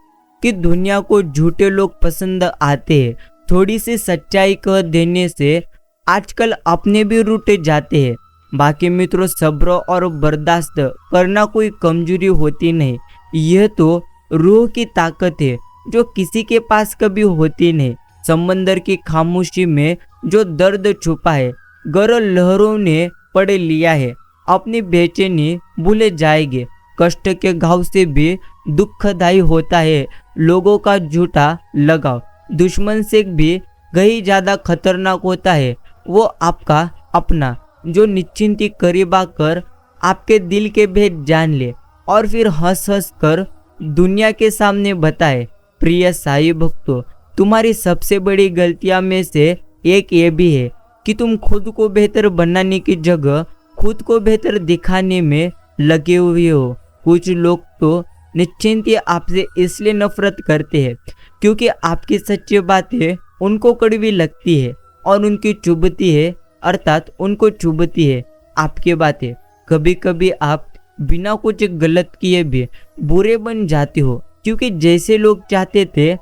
कि दुनिया को झूठे लोग पसंद आते हैं। थोड़ी सी सच्चाई कह देने से आजकल अपने भी रूठे जाते हैं। बाकी मित्रों, सब्र और बर्दाश्त करना कोई कमजोरी होती नहीं, यह तो रूह की ताकत है जो किसी के पास कभी होती नहीं। समंदर की खामोशी में जो दर्द छुपा है, गर लहरों ने पढ़ लिया है, अपनी बेचैनी भूले जाएंगे। कष्ट के घाव से भी दुखदायी होता है लोगों का झूठा लगाव। दुश्मन से भी कहीं ज्यादा खतरनाक होता है वो आपका अपना, जो निश्चिंती करीब आकर आपके दिल के भेद जान ले और फिर हंस हंस कर दुनिया के सामने बताए। प्रिय साईं भक्तों, तुम्हारी सबसे बड़ी गलतियां में से एक ये भी है कि तुम खुद को बेहतर बनाने की जगह खुद को बेहतर दिखाने में लगे हुए हो। कुछ लोग तो निश्चिंत आपसे इसलिए नफरत करते हैं क्योंकि आपकी सच्ची बातें उनको कड़वी लगती है और उनकी चुभती है, अर्थात उनको चुभती है आपकी बातें। कभी कभी आप बिना कुछ गलत किए भी बुरे बन जाते हो, क्योंकि जैसे लोग चाहते थे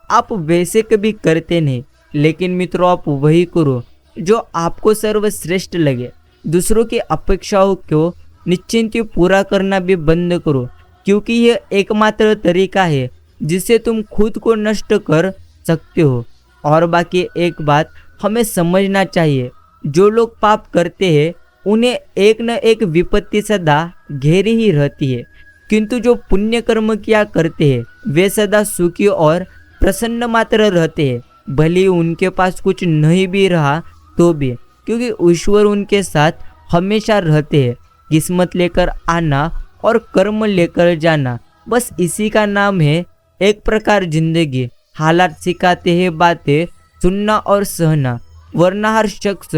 आप वैसे कभी करते नहीं। लेकिन मित्रों, आप वही करो जो आपको सर्वश्रेष्ठ लगे। दूसरों की अपेक्षाओं को निश्चिंत पूरा करना भी बंद करो, क्योंकि यह एकमात्र तरीका है जिससे तुम खुद को नष्ट कर सकते हो। और बाकी एक बात हमें समझना चाहिए, जो लोग पाप करते हैं उन्हें एक न एक विपत्ति सदा घेरी ही रहती है, किंतु जो पुण्य कर्म किया करते हैं वे सदा सुखी और प्रसन्न मात्र रहते हैं, भले ही उनके पास कुछ नहीं भी रहा तो भी, क्योंकि ईश्वर उनके साथ हमेशा रहते हैं। किस्मत लेकर आना और कर्म लेकर जाना, बस इसी का नाम है एक प्रकार जिंदगी। हालात सिखाते हैं बातें सुनना और सहना, वरना हर शख्स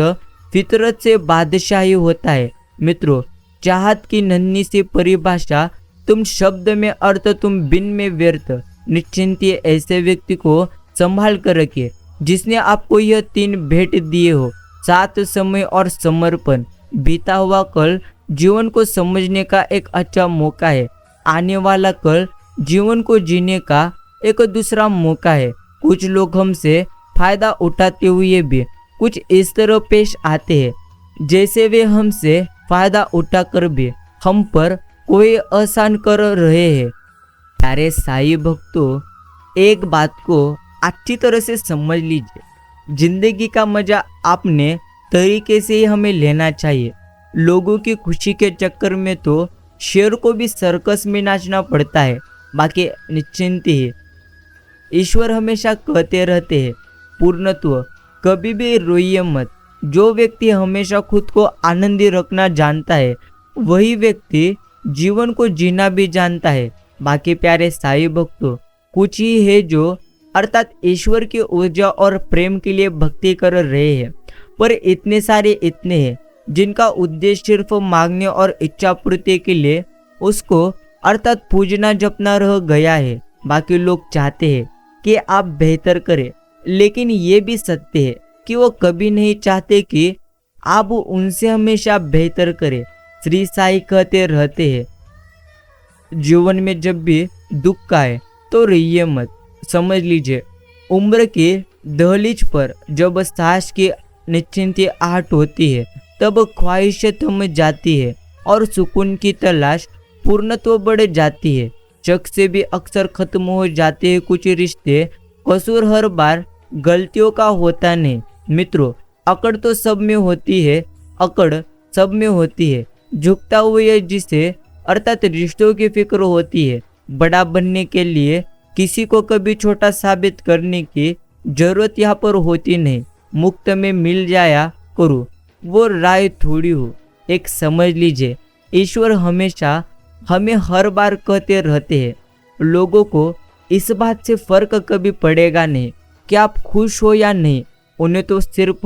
फितरत से बादशाही होता है। मित्रों, चाहत की नन्ही सी परिभाषा, तुम शब्द में अर्थ तुम बिन में व्यर्थ। निश्चिंत ऐसे व्यक्ति को संभाल कर रखिए जिसने आपको यह 3 भेंट दिए हो, साथ, समय और समर्पण। बीता हुआ कल जीवन को समझने का एक अच्छा मौका है, आने वाला कल जीवन को जीने का एक दूसरा मौका है। कुछ लोग हमसे फायदा उठाते हुए भी कुछ इस तरह पेश आते हैं जैसे वे हमसे फायदा उठाकर भी हम पर कोई एहसान कर रहे हैं। प्यारे साईं भक्तों, एक बात को अच्छी तरह से समझ लीजिए, जिंदगी का मजा अपने तरीके से ही हमें लेना चाहिए। लोगों की खुशी के चक्कर में तो शेर को भी सर्कस में नाचना पड़ता है। बाकी निश्चिंत ही ईश्वर हमेशा कहते रहते हैं, पूर्णत्व, कभी भी रोइए मत। जो व्यक्ति हमेशा खुद को आनंदी रखना जानता है वही व्यक्ति जीवन को जीना भी जानता है। बाकी प्यारे साईं भक्तों, कुछ ही है जो अर्थात ईश्वर की ऊर्जा और प्रेम के लिए भक्ति कर रहे हैं, पर इतने सारे इतने हैं जिनका उद्देश्य सिर्फ मांगने और इच्छा पूर्ति के लिए उसको अर्थात पूजना जपना रह गया है। बाकी लोग चाहते हैं कि आप बेहतर करें, लेकिन ये भी सत्य है कि वो कभी नहीं चाहते कि आप उनसे हमेशा बेहतर करें। श्री साईं कहते रहते हैं, जीवन में जब भी दुख आए तो रोइए मत। समझ लीजिए, उम्र की दहलीज पर जब सांस की निश्चिंत आहट होती है तब ख्वाहिशें थम जाती है और सुकून की तलाश पूर्णत्व बढ़ जाती है। शक से भी अक्सर खत्म हो जाते हैं कुछ रिश्ते, कसूर हर बार गलतियों का होता नहीं। मित्रों, अकड़ तो सब में होती है, अकड़ सब में होती है। झुकता हुआ जिसे अर्थात रिश्तों की फिक्र होती है। बड़ा बनने के लिए किसी को कभी छोटा साबित करने की जरूरत यहाँ पर होती नहीं। मुफ्त में मिल जाया करूँ वो राय थोड़ी हो। एक समझ लीजिए, ईश्वर हमेशा हमें हर बार कहते रहते हैं, लोगों को इस बात से फर्क कभी पड़ेगा नहीं कि आप खुश हो या नहीं, उन्हें तो सिर्फ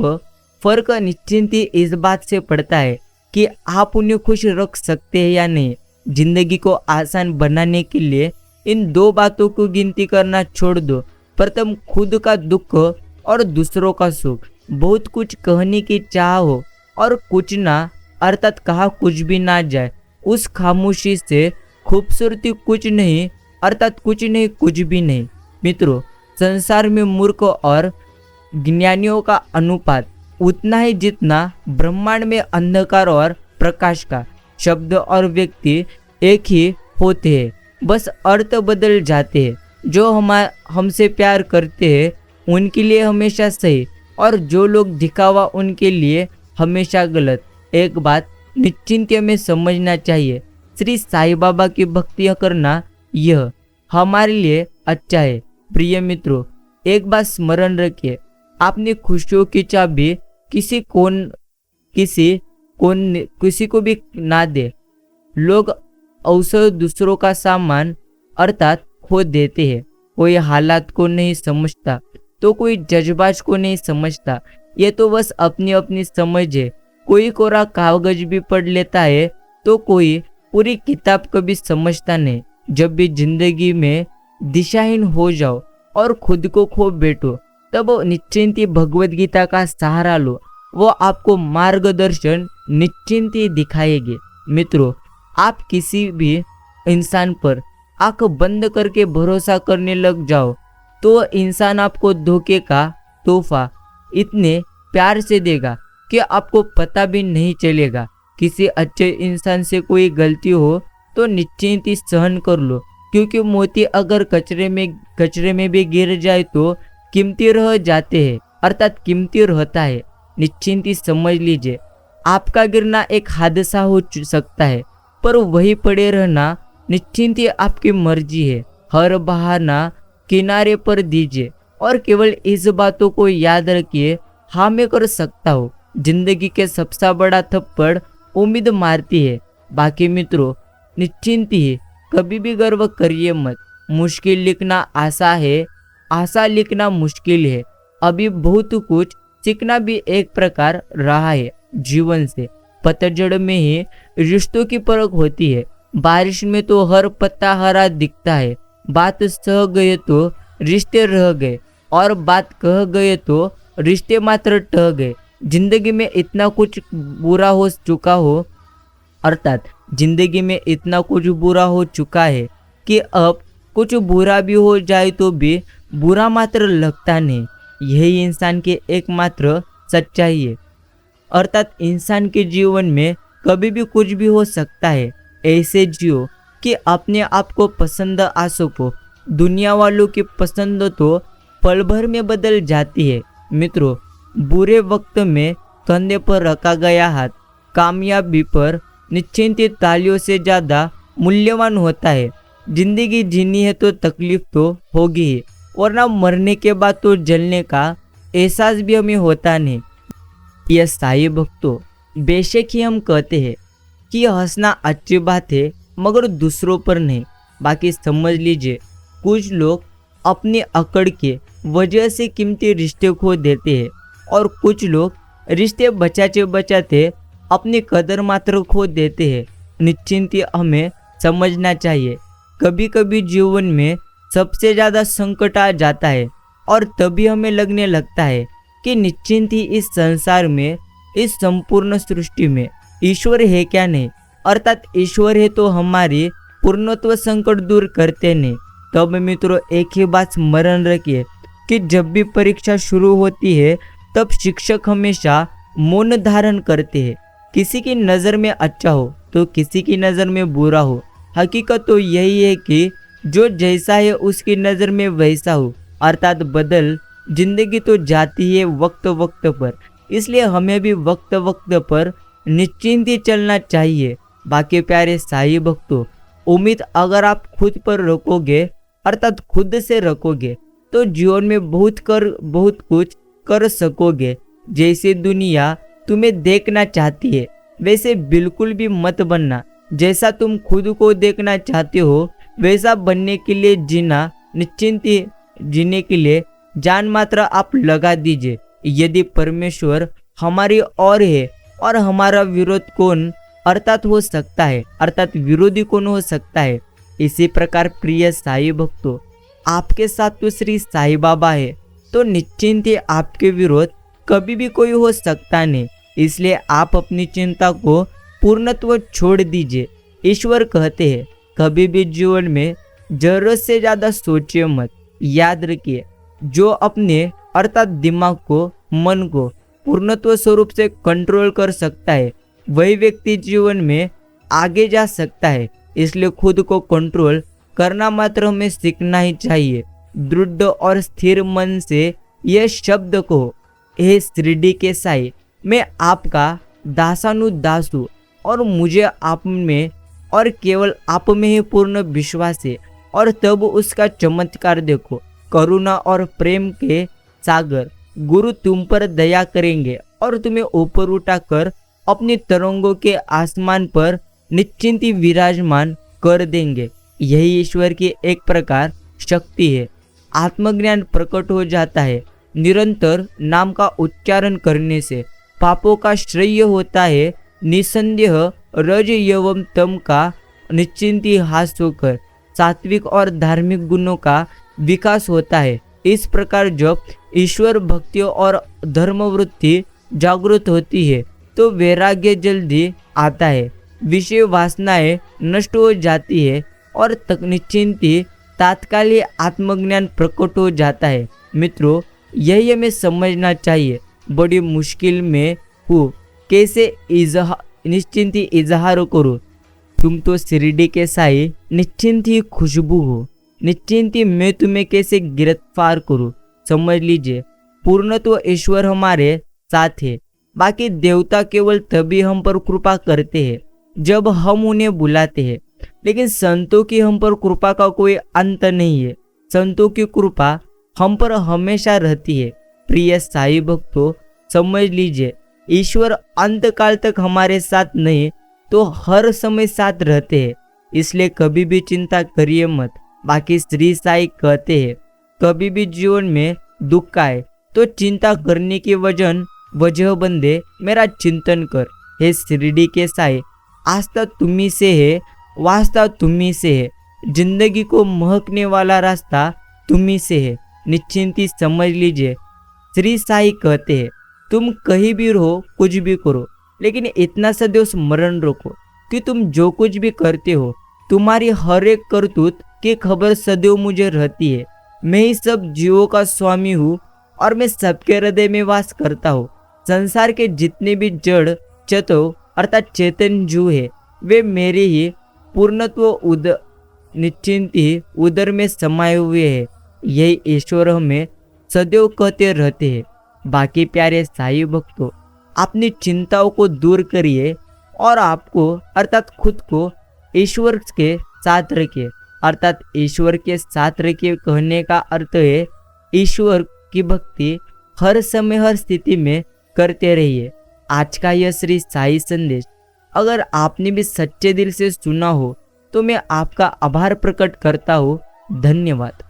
फर्क निश्चिंत ही इस बात से पड़ता है कि आप उन्हें खुश रख सकते हैं या नहीं। जिंदगी को आसान बनाने के लिए इन 2 बातों को गिनती करना छोड़ दो। प्रथम, खुद का दुख और दूसरों का सुख। बहुत कुछ कहने की चाह हो और कुछ ना, अर्थात कहा कुछ भी ना जाए, उस खामोशी से खूबसूरती कुछ नहीं, अर्थात कुछ नहीं, कुछ भी नहीं। मित्रों, संसार में मूर्ख और ज्ञानियों का अनुपात उतना ही जितना ब्रह्मांड में अंधकार और प्रकाश का। शब्द और व्यक्ति एक ही होते हैं, बस अर्थ बदल जाते हैं। जो हमसे प्यार करते हैं उनके लिए हमेशा सही, और जो लोग दिखावा उनके लिए हमेशा गलत। एक बात निश्चिंत में समझना चाहिए, श्री साईं बाबा की भक्ति करना यह हमारे लिए अच्छा है। प्रिय मित्रों, एक बात स्मरण रखिए, आपने खुशियों की चाबी किसी को भी ना दे। लोग अवसर दूसरों का सामान अर्थात खो देते हैं। कोई हालात को नहीं समझता तो कोई जज्बात को नहीं समझता। ये तो बस अपनी अपनी समझ है। कोई कोरा कागज भी पढ़ लेता है तो कोई पूरी किताब कभी समझता नहीं। जब भी जिंदगी में दिशाहीन हो जाओ और खुद को खो बैठो, तब निश्चिंत ही भगवत गीता का सहारा लो, वो आपको मार्गदर्शन निश्चिंत ही दिखाएगी। मित्रों, आप किसी भी इंसान पर आंख बंद करके भरोसा करने लग जाओ तो इंसान आपको धोखे का तोहफा इतने प्यार से देगा कि आपको पता भी नहीं चलेगा। किसी अच्छे इंसान से कोई गलती हो तो निश्चिंत ही सहन कर लो, क्योंकि मोती अगर कचरे में भी गिर जाए तो कीमती रह जाते हैं। अर्थात कीमती रहता है। निश्चिंत ही समझ लीजिए, आपका गिरना एक हादसा हो सकता है, पर वही पड़े रहना निश्चिंत ही आपकी मर्जी है। हर बहाना किनारे पर दीजिए और केवल इस बातों को याद रखिए, हाँ मैं कर सकता हूँ। जिंदगी के सबसे बड़ा थप्पड़ उम्मीद मारती है। बाकी मित्रों, निश्चिंत ही कभी भी गर्व करिए मत। मुश्किल लिखना आसान है, आसान लिखना मुश्किल है। अभी बहुत कुछ सीखना भी एक प्रकार रहा है जीवन से। पतझड़ में ही रिश्तों की परख होती है। बारिश में तो हर पत्ता हरा दिखता है। बात सह गए तो रिश्ते रह गए, और बात कह गए तो रिश्ते मात्र टह गए। जिंदगी में इतना कुछ बुरा हो चुका हो, अर्थात जिंदगी में इतना कुछ बुरा हो चुका है कि अब कुछ बुरा भी हो जाए तो भी बुरा मात्र लगता नहीं। यही इंसान की एकमात्र सच्चाई है। अर्थात इंसान के जीवन में कभी भी कुछ भी हो सकता है। ऐसे जियो कि अपने आप को पसंद आ सको। दुनिया वालों की पसंद तो पल भर में बदल जाती है। मित्रों, बुरे वक्त में कंधे पर रखा गया हाथ कामयाबी पर निश्चिंत तालियों से ज़्यादा मूल्यवान होता है। जिंदगी जीनी है तो तकलीफ तो होगी ही, वरना मरने के बाद तो जलने का एहसास भी हमें होता नहीं। यह साई भक्तों, बेशक ही हम कहते हैं कि हंसना अच्छी बात है, मगर दूसरों पर नहीं। बाकी समझ लीजिए, कुछ लोग अपनी अकड़ के वजह से कीमती रिश्ते खो देते हैं, और कुछ लोग रिश्ते बचाते बचाते अपनी कदर मात्र खो देते हैं। निश्चिंत हमें समझना चाहिए, कभी कभी जीवन में सबसे ज़्यादा संकट आ जाता है, और तभी हमें लगने लगता है कि निश्चिंत ही इस संसार में, इस संपूर्ण सृष्टि में ईश्वर है क्या नहीं। अर्थात ईश्वर है तो हमारी पूर्णत्व संकट दूर करते नहीं। तब मित्रों, एक ही बात स्मरण रखिए कि जब भी परीक्षा शुरू होती है तब शिक्षक हमेशा मौन धारण करते हैं। किसी की नज़र में अच्छा हो तो किसी की नज़र में बुरा हो। हकीकत तो यही है कि जो जैसा है उसकी नज़र में वैसा हो। अर्थात बदल जिंदगी तो जाती है वक्त वक्त पर, इसलिए हमें भी वक्त वक्त पर निश्चिंत ही चलना चाहिए। बाकी प्यारे साई भक्तों, उम्मीद अगर आप खुद पर रखोगे, अर्थात खुद से रखोगे, तो जीवन में बहुत कुछ कर सकोगे। जैसे दुनिया तुम्हें देखना चाहती है वैसे बिल्कुल भी मत बनना। जैसा तुम खुद को देखना चाहते हो वैसा बनने के लिए निश्चिंत जीने के लिए जान मात्र आप लगा दीजिए। यदि परमेश्वर हमारी ओर है और हमारा विरोध कौन अर्थात हो सकता है, अर्थात विरोधी कौन हो सकता है। इसी प्रकार प्रिय साई भक्तों, आपके साथ तो श्री साई बाबा है, तो निश्चिंत ही आपके विरोध कभी भी कोई हो सकता नहीं। इसलिए आप अपनी चिंता को पूर्णत्व छोड़ दीजिए। ईश्वर कहते हैं, कभी भी जीवन में जरूरत से ज़्यादा सोचिए मत। याद रखिए, जो अपने अर्थात दिमाग को, मन को पूर्णत्व स्वरूप से कंट्रोल कर सकता है, वही व्यक्ति जीवन में आगे जा सकता है। इसलिए खुद को कंट्रोल करना मात्र हमें सीखना ही चाहिए। दृढ़ और स्थिर मन से यह शब्द कहो, हे शिरडी के साई, मैं आपका दासानुदास हूँ और मुझे आप में और केवल आप में ही पूर्ण विश्वास है। और तब उसका चमत्कार देखो। करुणा और प्रेम के सागर गुरु तुम पर दया करेंगे और तुम्हें ऊपर उठाकर अपनी तरंगों के आसमान पर निश्चिंत विराजमान कर देंगे। यही ईश्वर की एक प्रकार शक्ति है। आत्मज्ञान प्रकट हो जाता है। निरंतर नाम का उच्चारण करने से पापों का श्रेय होता है। निसंदेह रज एवं तम का निश्चिंत हास होकर सात्विक और धार्मिक गुणों का विकास होता है। इस प्रकार जब ईश्वर भक्ति और धर्मवृत्ति जागृत होती है तो वैराग्य जल्दी आता है, विषय वासनाएं नष्ट हो जाती है और निश्चिंती तात्कालिक आत्मज्ञान प्रकट हो जाता है। मित्रों, यही हमें समझना चाहिए। बड़ी मुश्किल में हूँ, कैसे निश्चिंत इजहार करूँ। तुम तो शिरडी के साई निश्चिंत ही खुशबू हो, निश्चिंत ही मैं तुम्हें कैसे गिरफ्तार करूँ। समझ लीजिए, पूर्णत्व ईश्वर हमारे साथ है। बाकी देवता केवल तभी हम पर कृपा करते हैं जब हम उन्हें बुलाते हैं, लेकिन संतों की हम पर कृपा का कोई अंत नहीं है। संतों की कृपा हम पर हमेशा रहती है। प्रिय साई भक्तों, समझ लीजिए, ईश्वर अंत काल तक हमारे साथ नहीं तो हर समय साथ रहते हैं, इसलिए कभी भी चिंता करिए मत। बाकी श्री साई कहते हैं, कभी भी जीवन में दुख आए तो चिंता करने की वजह बंदे मेरा चिंतन कर। हे शिरडी के साई, आस्था तुम्ही से है, वास्ता तुम्ही से है, जिंदगी को महकने वाला रास्ता तुम्ही से है। निश्चिंती समझ लीजिए, श्री साई कहते हैं, तुम कहीं भी रहो, कुछ भी करो, लेकिन इतना सदैव स्मरण रखो कि तुम जो कुछ भी करते हो, तुम्हारी हर एक करतूत की खबर सदैव मुझे रहती है। मैं ही सब जीवों का स्वामी हूँ और मैं सबके हृदय में वास करता हूँ। संसार के जितने भी जड़ चेतो अर्थात चेतन जीव है, वे मेरे ही पूर्णत्व निश्चिंत ही उदर में समाये हुए हैं। यही ईश्वर हमें सदैव कहते रहते हैं। बाकी प्यारे साई भक्तों, अपनी चिंताओं को दूर करिए और आपको अर्थात खुद को ईश्वर के साथ रखिए। अर्थात ईश्वर के साथ रखिए कहने का अर्थ है ईश्वर की भक्ति हर समय हर स्थिति में करते रहिए। आज का यह श्री साई संदेश अगर आपने भी सच्चे दिल से सुना हो तो मैं आपका आभार प्रकट करता हूँ। धन्यवाद।